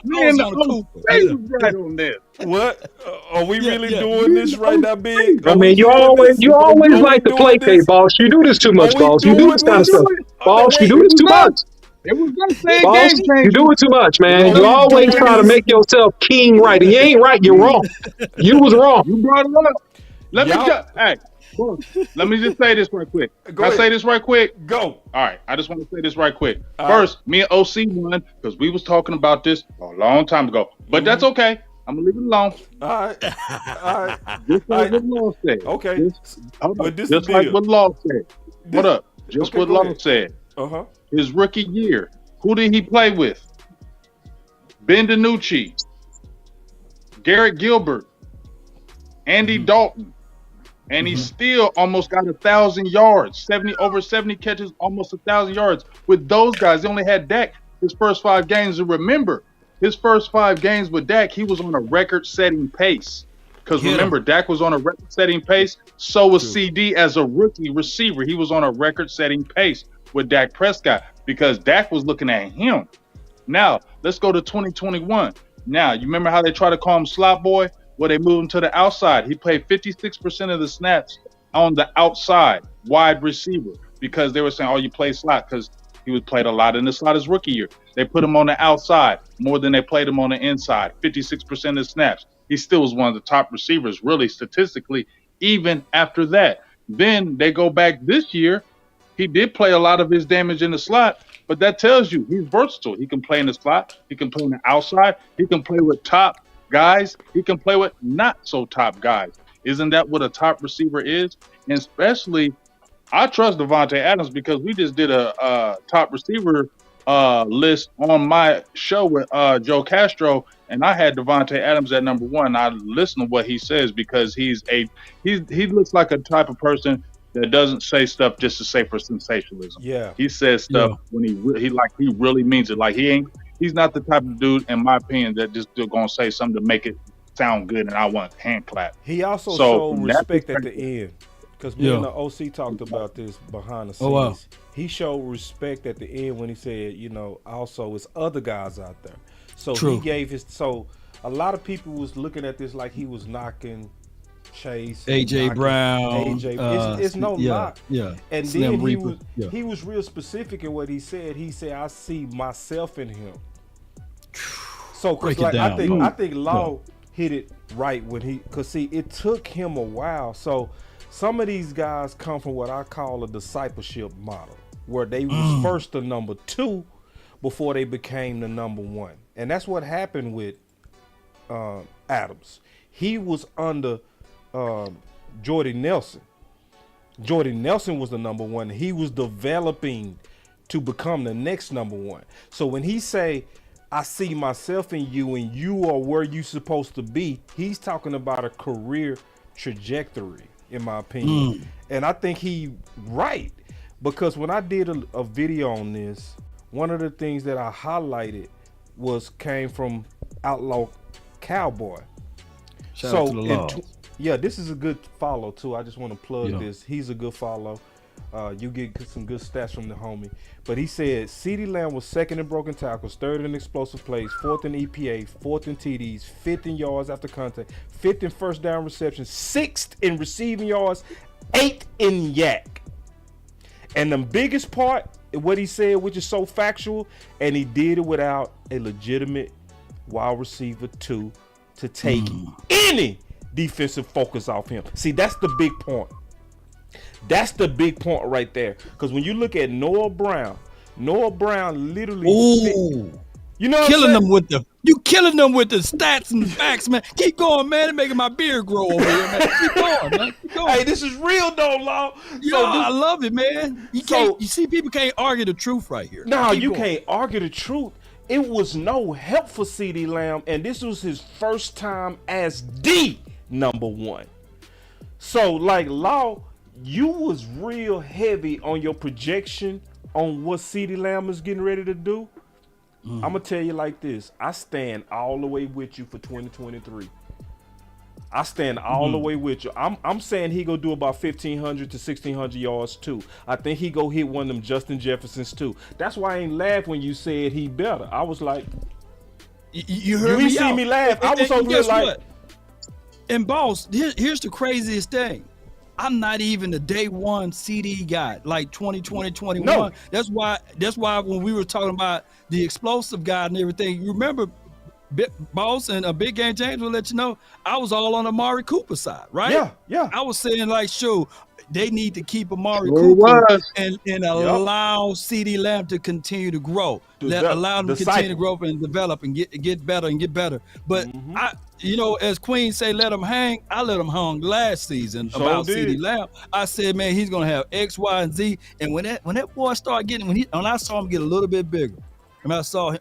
me and the OC was right on this.
What? Are we really doing this right now, Big?
I mean, you always like to placate, boss. You do this too much, boss. You do this kind of stuff. Boss, you do this too much.
It was just saying
boss,
game changer.
you do it too much, man. You always try to make yourself king right. And you ain't right, you're wrong. You was wrong.
You brought it up. Let me just say this right quick. Can I say this right quick?
Go.
All right. I just want to say this right quick. First, me and OC won because we was talking about this a long time ago. But that's okay. I'm going to leave it alone.
All right.
Just like what Law said.
Okay.
Just like what Law said. What up? Just what Law said.
Uh-huh.
His rookie year. Who did he play with? Ben DiNucci. Garrett Gilbert. Andy Dalton. And he still almost got 1,000 yards, over 70 catches, almost 1,000 yards. With those guys, they only had Dak his first 5 games. And remember, his first 5 games with Dak, he was on a record-setting pace. Because remember, Dak was on a record-setting pace. So was CD as a rookie receiver. He was on a record-setting pace with Dak Prescott because Dak was looking at him. Now, let's go to 2021. Now, you remember how they try to call him Slot Boy? Well, they moved him to the outside. He played 56% of the snaps on the outside, wide receiver, because they were saying, oh, you play slot, because he was played a lot in the slot his rookie year. They put him on the outside more than they played him on the inside, 56% of the snaps. He still was one of the top receivers, really, statistically, even after that. Then they go back this year. He did play a lot of his damage in the slot, but that tells you he's versatile. He can play in the slot. He can play on the outside. He can play with top guys. He can play with not so top guys. Isn't that what a top receiver is? And especially, I trust Davante Adams because we just did a top receiver list on my show with Joe Castro, and I had Davante Adams at number 1. I listen to what he says because he looks like a type of person that doesn't say stuff just to say for sensationalism.
Yeah,
he says stuff when he really means it. Like he's not the type of dude, in my opinion, that just still gonna say something to make it sound good and I want hand clap.
He also showed respect at the end. Because me and the OC talked about this behind the scenes.
Oh, wow.
He showed respect at the end when he said, you know, also it's other guys out there. So
True.
he gave his. So a lot of people was looking at this like he was knocking Chase,
AJ Brown.
It's no knock.
Yeah.
And
Slim
then
Reaper.
he was real specific in what he said. He said, "I see myself in him." So, cause like I think Law hit it right when cause see, it took him a while. So some of these guys come from what I call a discipleship model, where they was first the number 2 before they became the number 1, and that's what happened with Adams. He was under Jordy Nelson. Jordy Nelson was the number 1. He was developing to become the next number 1. So when he say, I see myself in you and you are where you supposed to be, he's talking about a career trajectory, in my opinion. And I think he right, because when I did a video on this, one of the things that I highlighted came from Outlaw Cowboy.
Shout out to the Law.
Yeah, this is a good follow too. I just want to plug this. He's a good follow. You get some good stats from the homie. But he said CeeDee Lamb was 2nd in broken tackles, 3rd in explosive plays, 4th in EPA, 4th in TDs, 5th in yards after contact, 5th in first down receptions, 6th in receiving yards, 8th in yak. And the biggest part, what he said, which is so factual, and he did it without a legitimate wide receiver 2 to take any defensive focus off him. See, that's the big point. That's the big point right there. Because when you look at Noah Brown literally you know,
killing them with the stats and the facts, man. Keep going, man. It's making my beard grow over here, man. Keep going, man. Keep going.
Hey, this is real though, Law.
Yeah, I love it, man. You see, people can't argue the truth right here.
No, you can't argue the truth. It was no help for CeeDee Lamb, and this was his first time as the number 1. So, like, Law, you was real heavy on your projection on what CeeDee Lamb is getting ready to do. I'm gonna tell you like this: I stand all the way with you for 2023. I stand all the way with you. I'm saying he go do about 1,500 to 1,600 yards too. I think he go hit one of them Justin Jeffersons too. That's why I ain't laugh when you said he better. I was like,
you heard me.
You see me laugh. I was over here like.
What? And boss, here's the craziest thing. I'm not even the day one CD guy, like 2020, 21.
No.
That's why when we were talking about the explosive guy and everything, you remember Boss and Big Game James will let you know I was all on Amari Cooper side, right?
Yeah.
I was saying like, sure, they need to keep Amari Cooper and allow CeeDee Lamb to continue to grow. Allow them to continue to grow and develop and get better. But as Queen say, let him hang. I let him hang last season about CeeDee Lamb. I said, man, he's gonna have X, Y, and Z. And when that boy started getting, when I saw him get a little bit bigger, and I saw him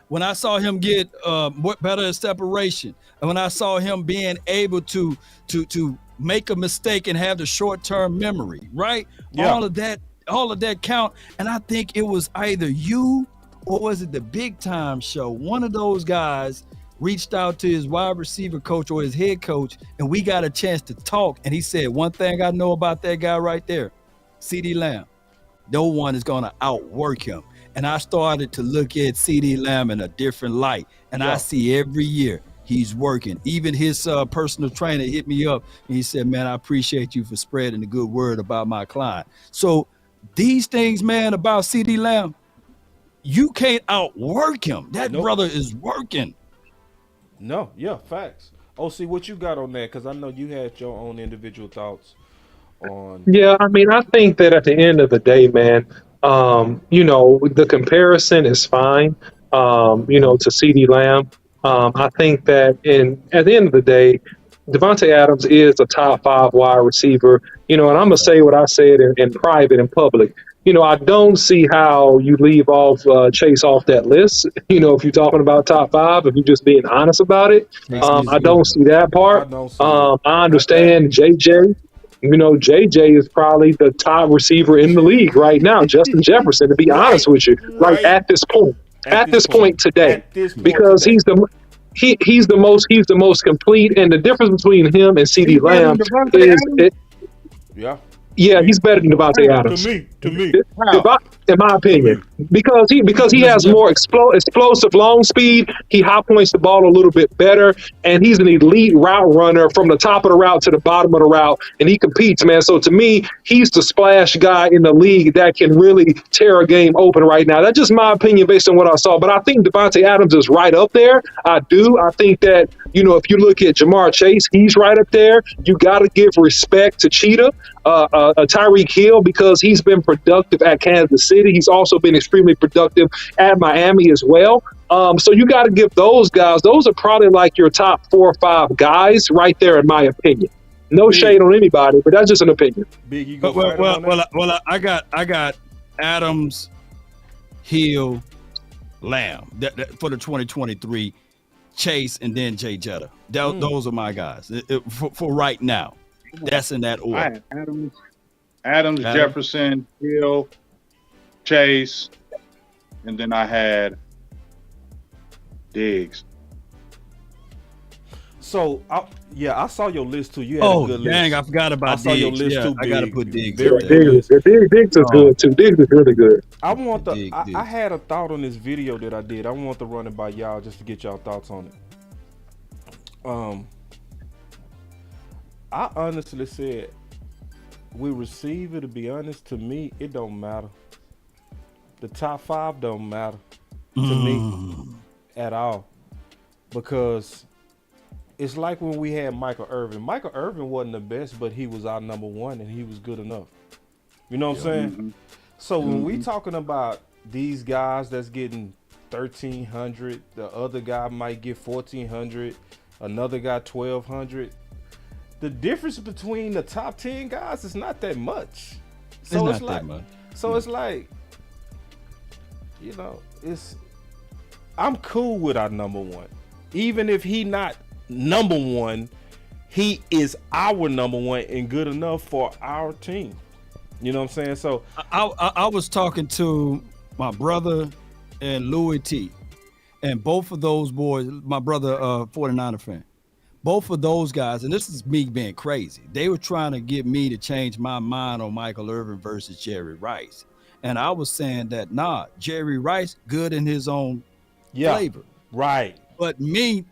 when I saw him get better at separation, and when I saw him being able to make a mistake and have the short-term memory, right? Yeah. All of that count. And I think it was either you or was it the Big Time Show? One of those guys reached out to his wide receiver coach or his head coach, and we got a chance to talk. And he said, one thing I know about that guy right there, CeeDee Lamb, no one is going to outwork him. And I started to look at CeeDee Lamb in a different light. And I see every year he's working. Even his personal trainer hit me up and he said, man, I appreciate you for spreading the good word about my client. So these things, man, about CeeDee Lamb, you can't outwork him. That brother is working.
No, yeah, facts. OC, what you got on that? Because I know you had your own individual thoughts on.
Yeah, I mean, I think that at the end of the day, man, the comparison is fine, to CeeDee Lamb. I think that at the end of the day, Devontae Adams is a top 5 wide receiver, and I'm going to say what I said in private and public. I don't see how you leave off Chase off that list. If you're talking about top 5, if you're just being honest about it, I don't see that part. I understand JJ. JJ is probably the top receiver in the league right now. Justin Jefferson, to be honest with you, right at this point. At this point today, because he's the most complete, and the difference between him and CeeDee Lamb is
Yeah.
Yeah, he's better than Devontae Adams.
To me.
In my opinion, because he has more explosive long speed. He high points the ball a little bit better, and he's an elite route runner from the top of the route to the bottom of the route, and he competes, man. So to me, he's the splash guy in the league that can really tear a game open right now. That's just my opinion based on what I saw. But I think Devontae Adams is right up there. I do. I think that, if you look at Jamar Chase, he's right up there. You got to give respect to Cheetah. Tyreek Hill, because he's been productive at Kansas City. He's also been extremely productive at Miami as well. So you got to give those guys, those are probably like your top 4 or 5 guys right there, in my opinion. No shade on anybody, but that's just an opinion.
Big, you go
well, I got Adams, Hill, Lamb for the 2023, Chase, and then Jay Jetta. Those are my guys for right now. That's in that order.
I had Adams, Jefferson, Hill, Chase, and then I had Diggs.
So, I saw your list too. You had a good list.
Dang, I forgot about Diggs.
I saw your list too.
I got to put Diggs.
Diggs is good too. Diggs is really good.
I had a thought on this video that I did. I want to run it by y'all just to get y'all thoughts on it. I honestly said, with receiver, to be honest, to me, it don't matter. The top 5 don't matter to me at all. Because it's like when we had Michael Irvin. Michael Irvin wasn't the best, but he was our number 1 and he was good enough. You know what I'm saying?
Mm-hmm.
So when we talking about these guys that's getting 1,300, the other guy might get 1,400, another guy 1,200. The difference between the top 10 guys is not that much. So it's like, I'm cool with our number 1. Even if he not number 1, he is our number 1 and good enough for our team. You know what I'm saying? So
I was talking to my brother and Louis T, and both of those boys, my brother, 49er fan. Both of those guys, and this is me being crazy, they were trying to get me to change my mind on Michael Irvin versus Jerry Rice. And I was saying that, Jerry Rice, good in his own flavor.
Right.
But me,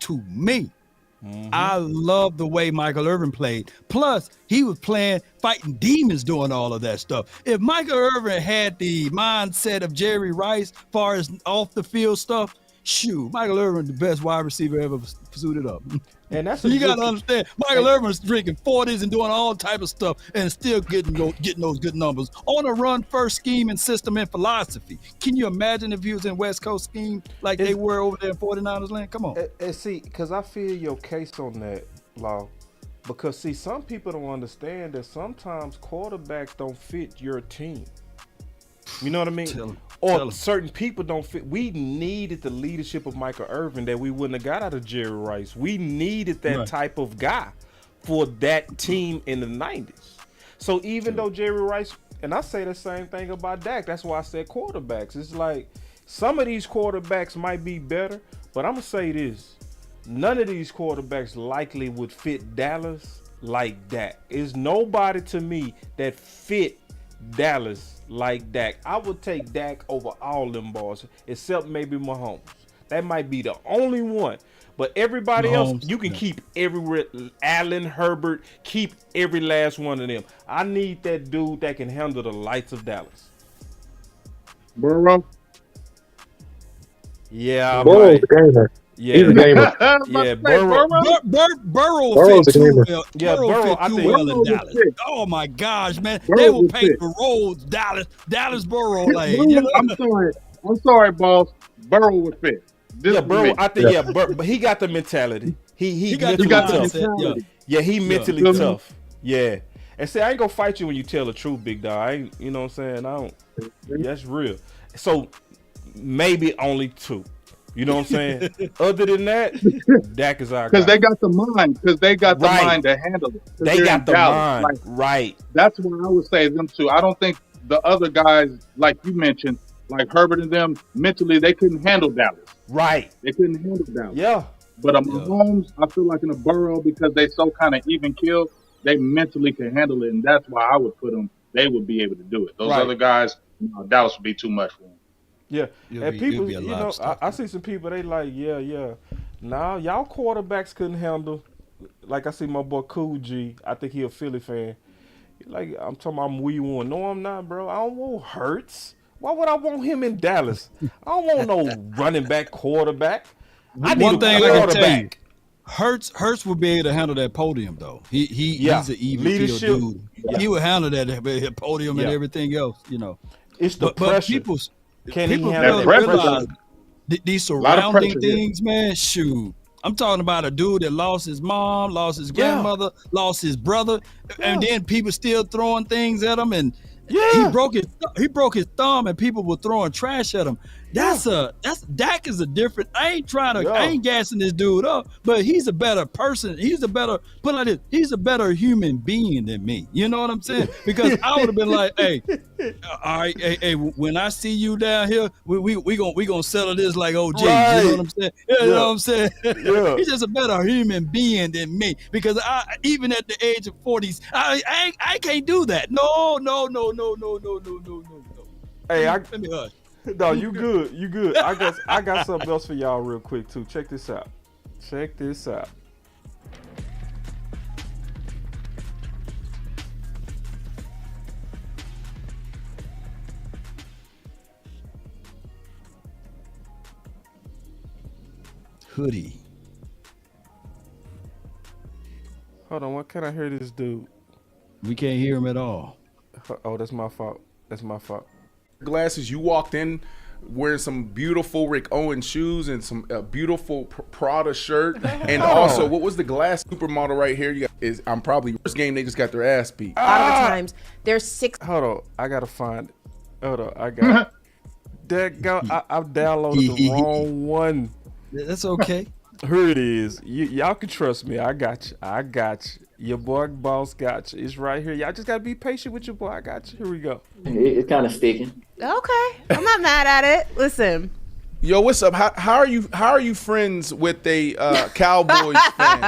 I love the way Michael Irvin played. Plus, he was fighting demons doing all of that stuff. If Michael Irvin had the mindset of Jerry Rice, as far as off the field stuff, Michael Irvin, the best wide receiver ever suited up.
And that's
you got to understand, Michael Irvin's drinking 40s and doing all type of stuff and still getting those good numbers on a run first scheme and system and philosophy. Can you imagine if he was in West Coast scheme like they were over there in 49ers land? Come on.
And see, because I feel your case on that, Law. Because see, some people don't understand that sometimes quarterbacks don't fit your team. You know what I mean? Or certain people don't fit. We needed the leadership of Michael Irvin that we wouldn't have got out of Jerry Rice. We needed that type of guy for that team in the 90s. So even though Jerry Rice, and I say the same thing about Dak, that's why I said quarterbacks. It's like some of these quarterbacks might be better, but I'm going to say this. None of these quarterbacks likely would fit Dallas like Dak. There's nobody to me that fit Dallas like Dak. I would take Dak over all them boys, except maybe Mahomes. That might be the only one. But everybody else, you can keep every Allen, Herbert, keep every last one of them. I need that dude that can handle the lights of Dallas.
Burrow?
Yeah,
Burrow's a gamer.
Yeah,
he's a gamer.
Yeah, Burrow.
Burrow fit too well.
Yeah, Burrow
fit too well in Dallas. Oh my gosh, man, they will paint the roads. Dallas Burrow lane. You know?
I'm sorry, boss. Burrow would fit.
Burrow. I think but he got the mentality. He got the mentality. Yeah, he mentally tough. Yeah. And say, I ain't gonna fight you when you tell the truth, big dog. I ain't, you know what I'm saying? I don't. That's real. So maybe only 2. You know what I'm saying? Other than that, Dak is our guy.
Because they got the mind. Because they got the mind to handle it.
They got the mind. Like, right.
That's why I would say them 2. I don't think the other guys, like you mentioned, like Herbert and them, mentally they couldn't handle Dallas.
Right.
They couldn't handle Dallas.
Yeah.
But Mahomes, I feel like in a Burrow, because they so kind of even kill, they mentally can handle it, and that's why I would put them. They would be able to do it. Those
Right.
other guys, Dallas would be too much for them.
Yeah,
It'll
and
be-
people,
it'll be a
you
lot
know,
of stuff.
I see some people. They like, yeah. Nah, y'all quarterbacks couldn't handle. Like I see my boy Cool G. I think he a Philly fan. Like I'm talking about we won. No, I'm not, bro. I don't want Hurts. Why would I want him in Dallas? I don't want no running back quarterback. I need
One
a
thing I can tell you,
quarterback.
Hurts will be able to handle that podium though. He's an even
Leadership.
field dude.
Yeah.
He would handle that podium and
Yeah.
everything else, you know.
It's the
But
pressure.
people
Can he
people
handle
fail to
that pressure?
realize these
lot of
surrounding
pressure here.
things, man. Shoot. I'm talking about a dude that lost his mom, lost his grandmother, lost his brother, and then people still throwing things at him, and he broke his thumb, and people were throwing trash at him. That's Dak is a different. I ain't gassing this dude up, but he's a better person. He's a better he's a better human being than me. You know what I'm saying? Because I would have been like, hey, all right, hey, when I see you down here, we gonna settle this like OG.
Right.
You know what I'm saying? You know what I'm saying?
Yeah.
He's just a better human being than me. Because even at the age of 40s, I can't do that. No.
Hey,
Let me hush.
No, you good. You good. I got something else for y'all real quick too. Check this out.
Hoodie.
Hold on, what can I hear this dude?
We can't hear him at all.
Oh, that's my fault.
Glasses. You walked in wearing some beautiful Rick Owens shoes and some beautiful Prada shirt, and also what was the glass supermodel right here? You got I'm probably first game they just got their ass beat.
A lot of the times, there's 6.
Hold on, I gotta find it. Hold on, I got that go. I've downloaded the wrong one.
That's okay.
Here it is. Y'all can trust me. I got you. Your boy boss got you. It's right here. Y'all just gotta be patient with your boy. I got you. Here we go.
It's kind of sticking.
Okay, I'm not mad at it. Listen,
Yo, what's up? How are you friends with a Cowboys fan?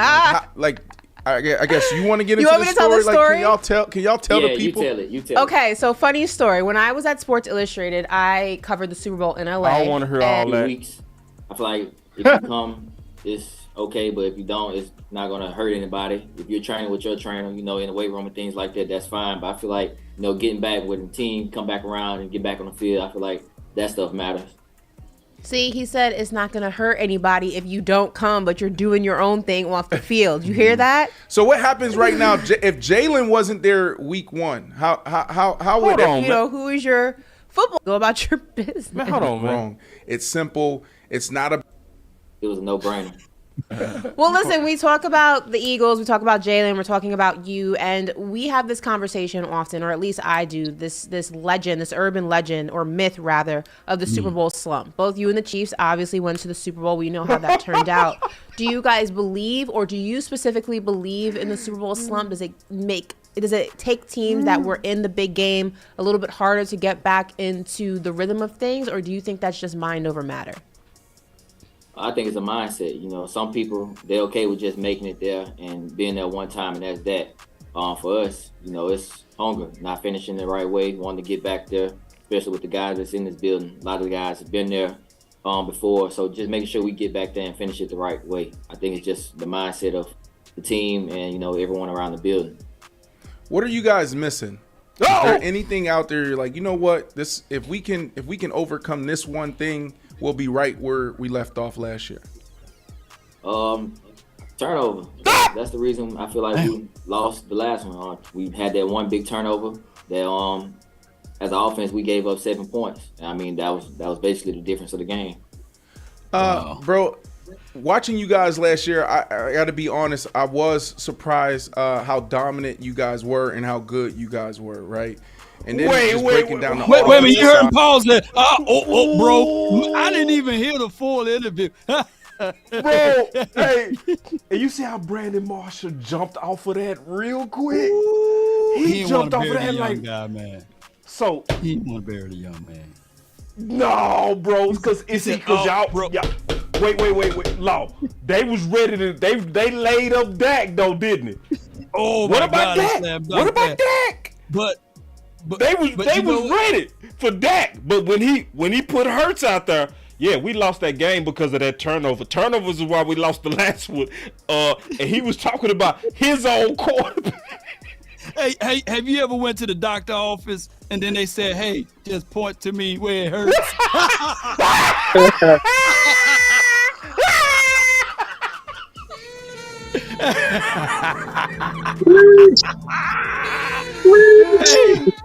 I guess you want to get
You
into
want
the
me to tell
story.
the story?
Can y'all tell the people?
You tell it.
okay, so funny story. When I was at Sports Illustrated, I covered the Super Bowl in LA.
I don't want to hear all that.
Weeks. I feel like if you come, it's okay, but if you don't, it's not gonna hurt anybody. If you're training with your trainer, in the weight room and things like that, that's fine. But I feel like, getting back with the team, come back around and get back on the field, I feel like that stuff matters.
See, he said it's not going to hurt anybody if you don't come, but you're doing your own thing off the field. You hear that?
So what happens right now if Jalen wasn't there week 1? How would that?
Who is your football? Go about your business.
Man, hold on, man.
Wrong. It's simple. It's not a.
It was a no-brainer.
Well, listen, we talk about the Eagles, we talk about Jalen, we're talking about you, and we have this conversation often, or at least I do, this legend, this urban legend, or myth rather, of the Super Bowl slump. Both you and the Chiefs obviously went to the Super Bowl. We know how that turned out. Do you guys believe, or do you specifically believe in the Super Bowl slump? Does it take teams that were in the big game a little bit harder to get back into the rhythm of things, or do you think that's just mind over matter?
I think it's a mindset. Some people, they're okay with just making it there and being there one time, and that's that. For us, it's hunger, not finishing the right way, wanting to get back there, especially with the guys that's in this building. A lot of the guys have been there before, so just making sure we get back there and finish it the right way. I think it's just the mindset of the team and, everyone around the building.
What are you guys missing? Is there anything out there you're like, you know what? This if we can overcome this one thing, we'll be right where we left off last year.
Turnover. That's the reason I feel like we lost the last one. We had that one big turnover that as an offense we gave up 7 points. I mean, that was basically the difference of the game.
Bro, watching you guys last year, I got to be honest, I was surprised how dominant you guys were and how good you guys were, right? And then breaking down the
wait a minute, you heard him pause there. Bro, I didn't even hear the full interview.
Bro, hey, and you see how Brandon Marshall jumped off of that real quick? He jumped off of that like,
guy, man.
So
he didn't want to bury the young man.
No, bro, because y'all. Wait, Law. They was ready to. They laid up Dak though, didn't it?
Oh
What
my
about
God,
Dak?
slam
What
dunk
about
that.
Dak?
But
They was
you know what?
ready for Dak, but when he put Hurts out there, yeah, we lost that game because of that turnover. Turnovers is why we lost the last one. And he was talking about his own quarterback.
Hey, have you ever went to the doctor office and then they said, "Hey, just point to me where it hurts"?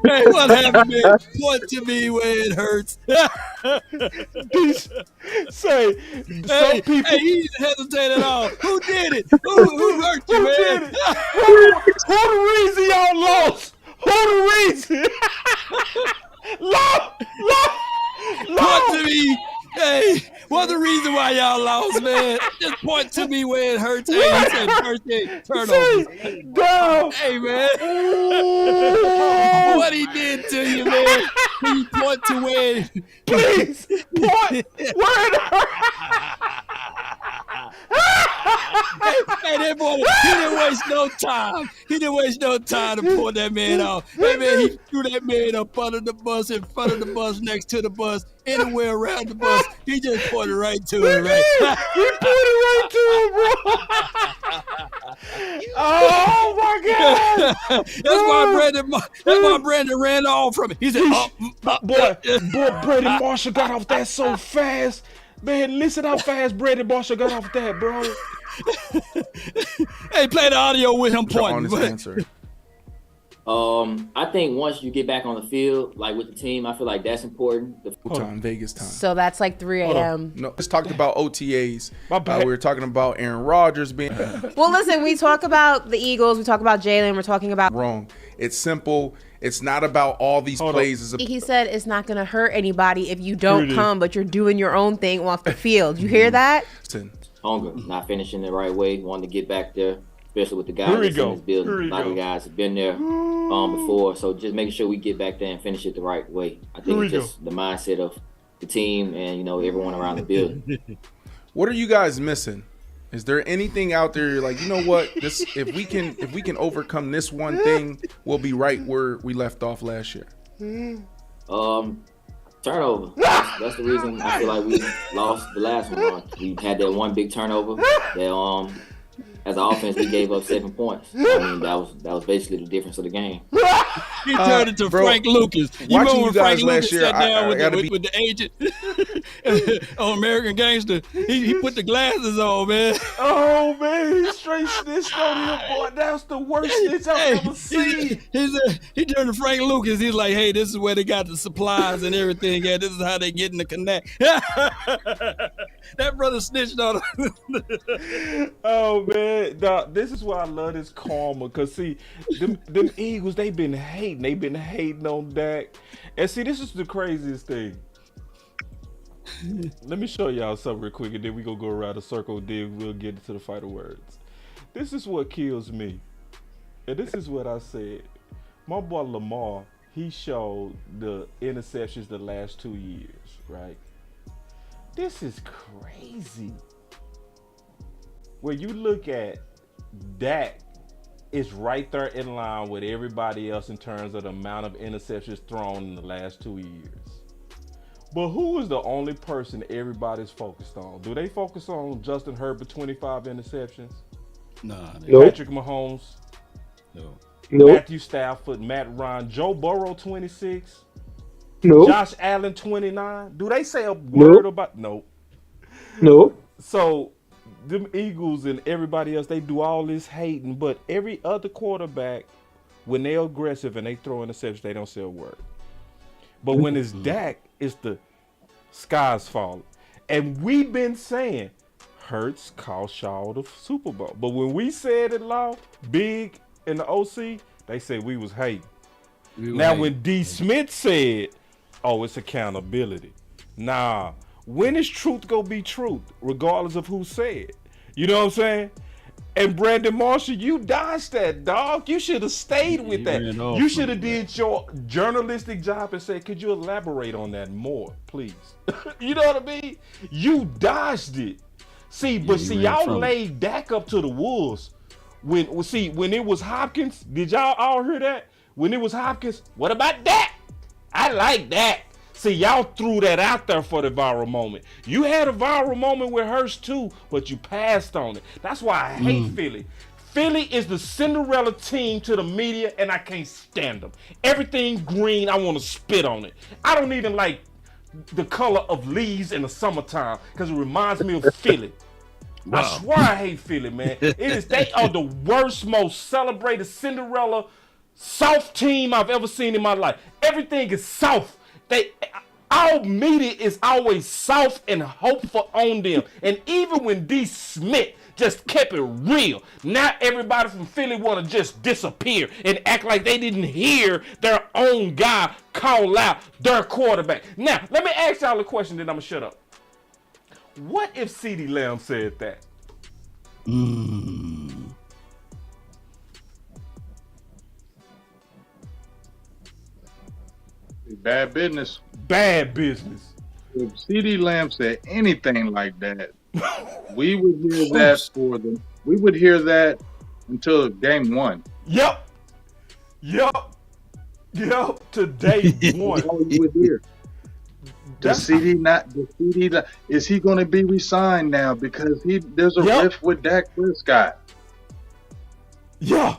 Hey, what happened, man? Point to me where it hurts.
Say,
Hey,
some people.
hey, he didn't hesitate at all. Who did it? Who hurt you,
Who
man?
did it? Who the reason y'all lost? Who the reason? Lost.
Point to me. Hey, what's the reason why y'all lost, man? Just point to me where it hurts. Hey, he said first day turnovers. Hey, man. What he did to you, man? Can you point to where?
Please point where it hurts.
Hey, that boy, he didn't waste no time. He didn't waste no time to pull that man off. Hey, man, he threw that man up under the bus, in front of the bus, next to the bus, anywhere around the bus. He just pointed right to it, right?
He pointed right to it, bro. Oh my God!
That's why Brandon ran off from it. He said,
boy, Brandon Marshall got off that so fast. Man, listen how fast Brandon Marshall got off that, bro.
Hey, play the audio with him pointing.
Answer.
I think once you get back on the field, like with the team, I feel like that's important.
Vegas time.
So that's like 3 a.m.
No, let's talk about OTAs.
My bad.
We were talking about Aaron Rodgers being
Well, listen, we talk about the Eagles. We talk about Jalen. We're talking about
wrong. It's simple. It's not about all these plays.
He said it's not going to hurt anybody if you don't come, but you're doing your own thing off the field. You hear that?
Hunger, not finishing the right way, wanting to get back there, especially with the guys that's in this building. A lot of guys have been there before, so just making sure we get back there and finish it the right way. I think it's just the mindset of the team and everyone around the building.
What are you guys missing? Is there anything out there you're like, you know what? This if we can overcome this one thing, we'll be right where we left off last year.
Turnover. That's the reason I feel like we lost the last one. We had that one big turnover that as an offense we gave up 7 points. I mean that was basically the difference of the game.
He turned into Frank Lucas. You remember when Frank Lucas sat down with the agent on American Gangster? He put the glasses on, man.
Oh man, he straight snitched on him, boy. That's the worst snitch I've ever seen.
He turned to Frank Lucas. He's like, "Hey, this is where they got the supplies and everything. Yeah, this is how they get in the connect." That brother snitched on him.
Oh man, dog, this is why I love this karma. Cause see, them Eagles, they've been hating on Dak. And see, this is the craziest thing. Let me show y'all something real quick, and then we gonna go around the circle. Then we'll get into the final words. This is what kills me, and this is what I said. My boy Lamar, he showed the interceptions the last 2 years, right? This is crazy. When you look at Dak, it's right there in line with everybody else in terms of the amount of interceptions thrown in the last 2 years. But who is the only person everybody's focused on? Do they focus on Justin Herbert 25 interceptions?
Nah.
Patrick Mahomes?
No.
Matthew Stafford, Matt Ryan, Joe Burrow 26?
No.
Josh Allen 29? Do they say a word about? No. So them Eagles and everybody else, they do all this hating, but every other quarterback, when they're aggressive and they throw interceptions, they don't say a word. But when it's Dak, it's the sky's falling. And we've been saying Hurts cost y'all the Super Bowl. But when we said it loud, big in the OC, they said we was hating. When D. Smith said, oh, it's accountability. Nah, when is truth gonna be truth, regardless of who said? You know what I'm saying? And Brandon Marshall, you dodged that, dog. You should have stayed with that. You should have did your journalistic job and said, could you elaborate on that more, please? You know what I mean? You dodged it. See, y'all laid Dak up to the wolves When it was Hopkins, did y'all all hear that? When it was Hopkins, what about that? I like that. See, y'all threw that out there for the viral moment. You had a viral moment with Hurst too, but you passed on it. That's why I hate Philly. Philly is the Cinderella team to the media, and I can't stand them. Everything green, I want to spit on it. I don't even like the color of leaves in the summertime because it reminds me of Philly. Wow. I swear I hate Philly, man. They are the worst, most celebrated Cinderella soft team I've ever seen in my life. Everything is soft. Our media is always soft and hopeful on them. And even when D. Smith just kept it real, now everybody from Philly want to just disappear and act like they didn't hear their own guy call out their quarterback. Now, let me ask y'all a question, then I'm going to shut up. What if CeeDee Lamb said that?
Bad business.
Bad business.
If CeeDee Lamb said anything like that, we would hear that we would hear that until game 1.
Yep. To day 1.
All you would hear. Is he going to be re-signed now? Because there's a rift with Dak Prescott.
Yeah.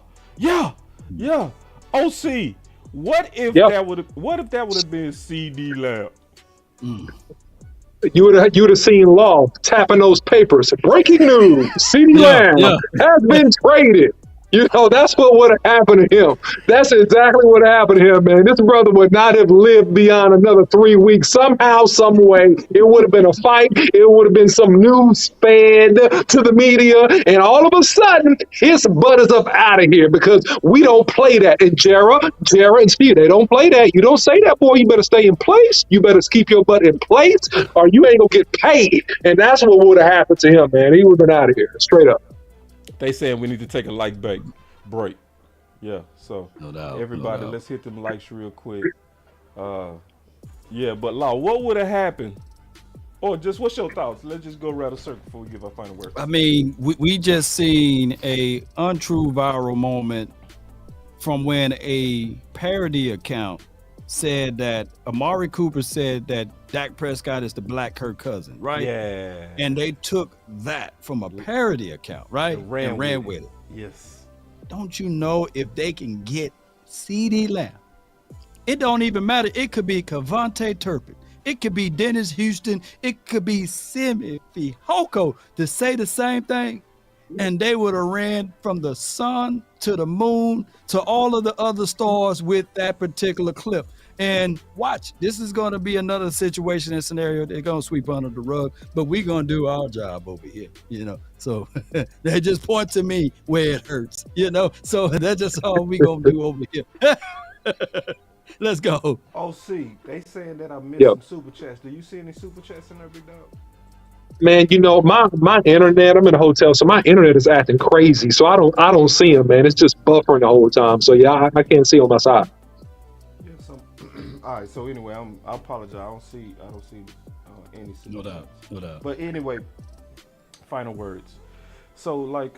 OC, what if that would have been CeeDee Lamb?
You would have seen Law tapping those papers. Breaking news: CeeDee Lamb has been traded. You know, that's what would have happened to him. That's exactly what happened to him, man. This brother would not have lived beyond another 3 weeks. Somehow, some way, it would have been a fight. It would have been some news fed to the media. And all of a sudden, his butt is up out of here because we don't play that. And Jara and Steve, they don't play that. You don't say that, boy. You better stay in place. You better keep your butt in place or you ain't going to get paid. And that's what would have happened to him, man. He would have been out of here, straight up.
They saying we need to take a like break. Yeah, so everybody, let's hit them likes real quick. But Law, what would have happened? Or just what's your thoughts? Let's just go around a circle before we give our final word.
I mean, we just seen a untrue viral moment from when a parody account said that Amari Cooper said that Dak Prescott is the black Kirk Cousins, right?
Yeah.
And they took that from a parody account, right? And ran with it.
Yes.
Don't you know if they can get CeeDee Lamb? It don't even matter. It could be Cavante Turpin. It could be Dennis Houston. It could be Simi Fehoko to say the same thing. And they would have ran from the sun to the moon to all of the other stars with that particular clip. And watch, this is going to be another situation and scenario they're going to sweep under the rug, but we're going to do our job over here, you know. So they just point to me where it hurts, you know. So that's just all we're going to do over here. Let's go.
OC, they saying that I missed some super chats. Do you see any super chats in there, big dog?
Man, you know, my internet, I'm in a hotel, so my internet is acting crazy. So I don't see them, man. It's just buffering the whole time. So yeah, I can't see on my side.
All right, so anyway, I apologize. I don't see any. No doubt. But anyway, final words. So like,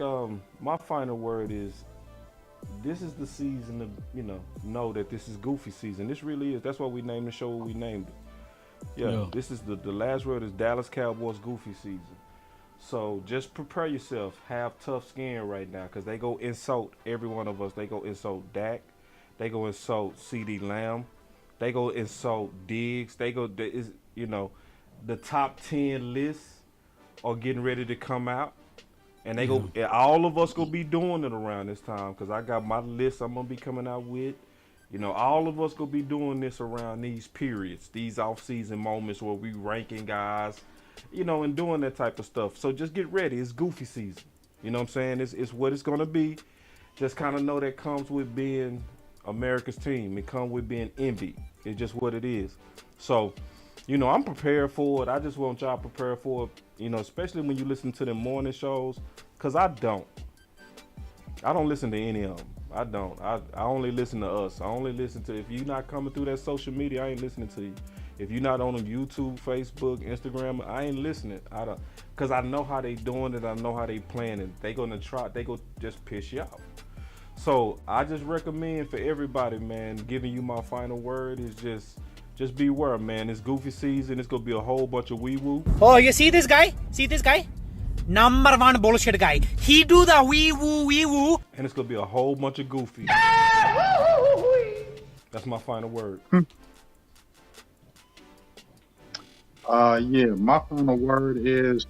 my final word is, this is the season to know that this is goofy season. This really is. That's why we named the show what we named it. Yeah. This is the last word is Dallas Cowboys goofy season. So just prepare yourself. Have tough skin right now because they go insult every one of us. They go insult Dak. They go insult CeeDee Lamb. They go insult Diggs. They go, the top 10 lists are getting ready to come out. And they go, all of us gonna be doing it around this time because I got my list I'm gonna be coming out with. All of us gonna be doing this around these periods, these off-season moments where we ranking guys, and doing that type of stuff. So just get ready. It's goofy season. You know what I'm saying? It's what it's gonna be. Just kind of know that comes with being America's team. It comes with being envy. It's just what it is. So, I'm prepared for it. I just want y'all prepared for it, especially when you listen to the morning shows, because I don't listen to any of them. I don't. I only listen to us. I only listen to, if you're not coming through that social media, I ain't listening to you. If you're not on YouTube, Facebook, Instagram, I ain't listening. I don't, cause I know how they doing it. I know how they playing it. They gonna try. They go just piss you off. So I just recommend for everybody, man. Giving you my final word is just beware, man. It's goofy season. It's gonna be a whole bunch of wee woo.
Oh, you see this guy? See this guy? Number one bullshit guy. He do the wee woo.
And it's gonna be a whole bunch of goofy. That's my final word.
Yeah, my final word is,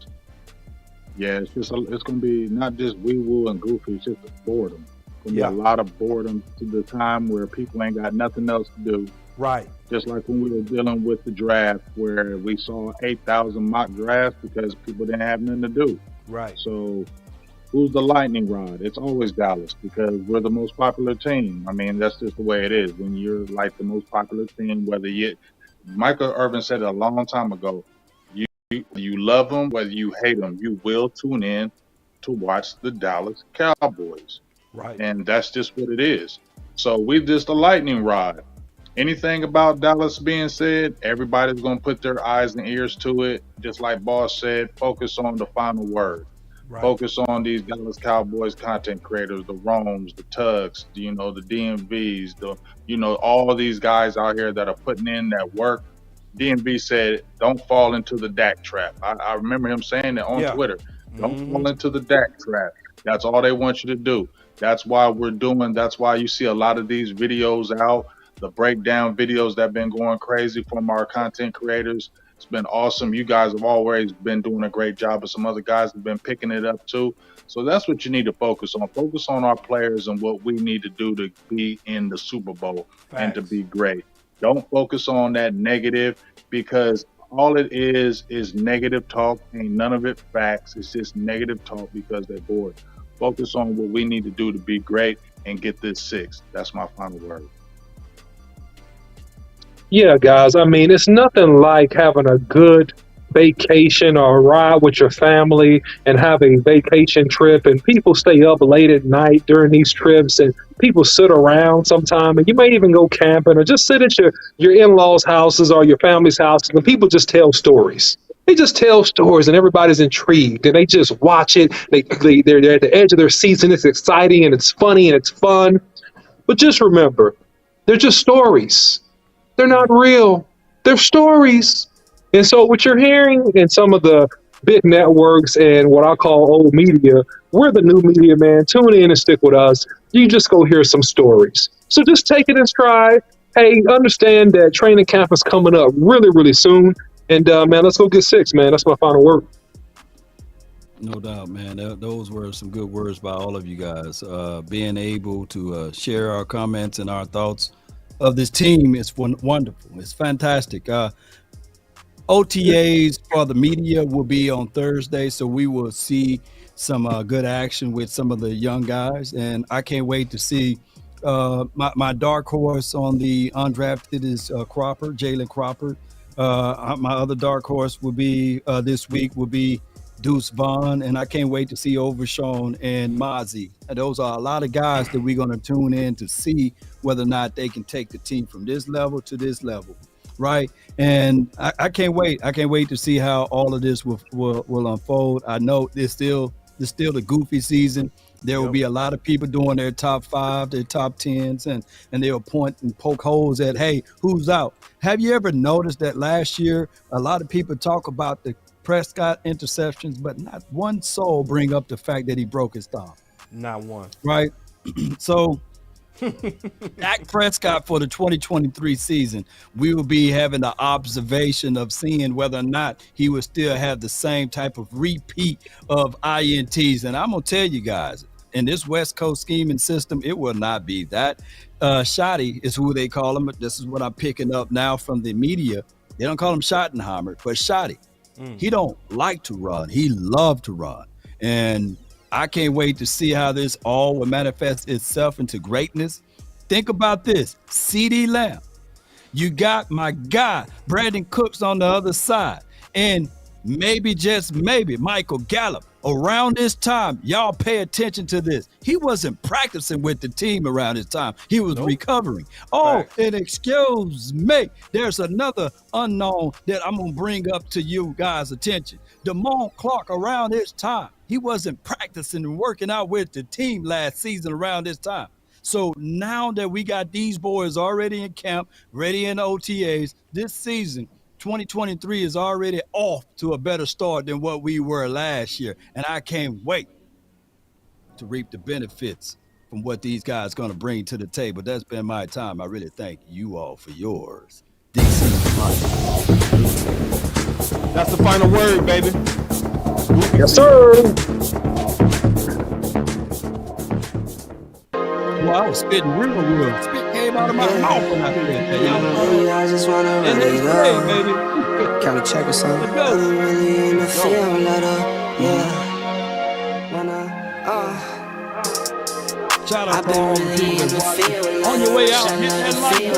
it's gonna be not just wee woo and goofy, it's just boredom. It's gonna be a lot of boredom to the time where people ain't got nothing else to do.
Right.
Just like when we were dealing with the draft, where we saw 8,000 mock drafts because people didn't have nothing to do.
Right.
So, who's the lightning rod? It's always Dallas because we're the most popular team. I mean, that's just the way it is. When you're like the most popular team, Michael Irvin said it a long time ago, you love them, whether you hate them, you will tune in to watch the Dallas Cowboys.
Right.
And that's just what it is. So we're just a lightning rod. Anything about Dallas being said, everybody's going to put their eyes and ears to it. Just like Boss said, focus on the final word. Right. Focus on these Dallas Cowboys content creators, the Romes, the Tugs, the DMVs, all these guys out here that are putting in that work. DMV said, don't fall into the Dak trap. I remember him saying that on Twitter. Don't fall into the Dak trap. That's all they want you to do. That's why you see a lot of these videos out, the breakdown videos that have been going crazy from our content creators. It's been awesome. You guys have always been doing a great job, but some other guys have been picking it up too. So that's what you need to focus on. Focus on our players and what we need to do to be in the Super Bowl and to be great. Don't focus on that negative, because all it is negative talk. Ain't none of it facts. It's just negative talk because they're bored. Focus on what we need to do to be great and get this 6. That's my final word.
Yeah, guys. I mean, it's nothing like having a good vacation or a ride with your family and have a vacation trip, and people stay up late at night during these trips, and people sit around sometime, and you may even go camping or just sit at your in-laws' houses or your family's houses, and people just tell stories. They just tell stories, and everybody's intrigued, and they just watch it. They're at the edge of their seats, and it's exciting, and it's funny, and it's fun. But just remember, they're just stories. They're not real. They're stories. And so what you're hearing in some of the big networks and what I call old media, we're the new media, man. Tune in and stick with us. You just go hear some stories. So just take it in stride. Hey, understand that training camp is coming up really, really soon. And, man, let's go get 6, man. That's my final word.
No doubt, man. Those were some good words by all of you guys. Being able to share our comments and our thoughts of this team is wonderful. It's fantastic. OTAs for the media will be on Thursday, so we will see some good action with some of the young guys, and I can't wait to see my dark horse on the undrafted is Crawford, Jalen Crawford. My other dark horse will be this week will be Deuce Vaughn, and I can't wait to see Overshawn and Mozzie. And those are a lot of guys that we're going to tune in to see whether or not they can take the team from this level to this level. Right. And I can't wait. I can't wait to see how all of this will unfold. I know it's still the goofy season. There will be a lot of people doing their top 5, their top 10s, and they'll point and poke holes at, hey, who's out? Have you ever noticed that last year, a lot of people talk about the Prescott interceptions, but not one soul bring up the fact that he broke his thumb?
Not one.
Right. So Dak Prescott for the 2023 season, we will be having the observation of seeing whether or not he will still have the same type of repeat of INTs. And I'm going to tell you guys, in this West Coast scheming system, it will not be that. Shoddy is who they call him. This is what I'm picking up now from the media. They don't call him Schottenheimer, but Shoddy. He don't like to run. He loved to run. And I can't wait to see how this all will manifest itself into greatness. Think about this. CeeDee Lamb. You got my guy, Brandon Cooks, on the other side. And maybe, just maybe, Michael Gallup around this time, y'all pay attention to this. He wasn't practicing with the team around this time. He was recovering. Oh, and excuse me, there's another unknown that I'm going to bring up to you guys' attention. Damone Clark around this time, he wasn't practicing and working out with the team last season around this time. So now that we got these boys already in camp, ready in OTAs, this season, 2023 is already off to a better start than what we were last year. And I can't wait to reap the benefits from what these guys going to bring to the table. That's been my time. I really thank you all for yours. DC.
That's the final word, baby.
Yes, sir.
Well, I was spitting real. Spit came out of my mouth when I said that, y'all.
I just wanna run it up.
Baby.
Can we check or something?
Let's go.
Really in the feel letter, yeah.
Shout out to all the people that's watching. On your way out, hit that like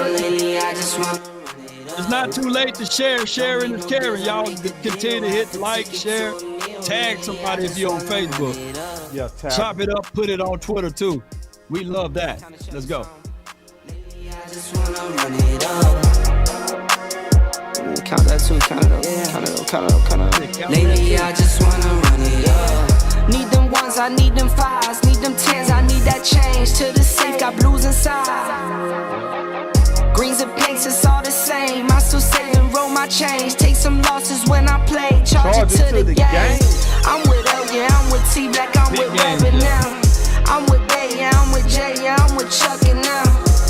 button. It's not too late to share. Sharing is caring. Y'all continue to hit like, share, tag somebody if you're on Facebook.
Yeah,
chop it up, put it on Twitter too. We love that. Let's go.
Count that too, count it up. Lately I just wanna run it up. Need them ones, I need them fives, need them tens, I need that change. To the safe, got blues inside. Greens and pinks, it's all the same. I still save and roll my change. Take some losses when I play, charge it to the game. I'm with L, yeah, I'm with T Black, I'm with Rabbit now. I'm with Bay, yeah, I'm with Jay, yeah, I'm with Chuck and now.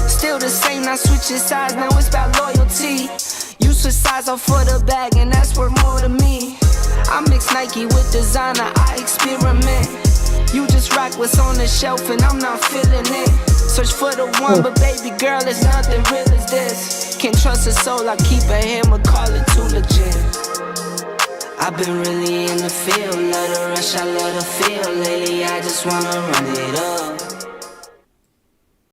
Still the same, not switching sides, now it's about loyalty. You switch sides off for the bag, and that's worth more to me. I mix Nike with designer, I experiment. You just rock what's on the shelf, and I'm not feeling it. Search for the one, but baby girl, it's nothing real as this. Can't trust a soul, I keep a hammer, call it too legit. I've been really in the field, love the rush, I love the feel. Lately I just wanna run it up.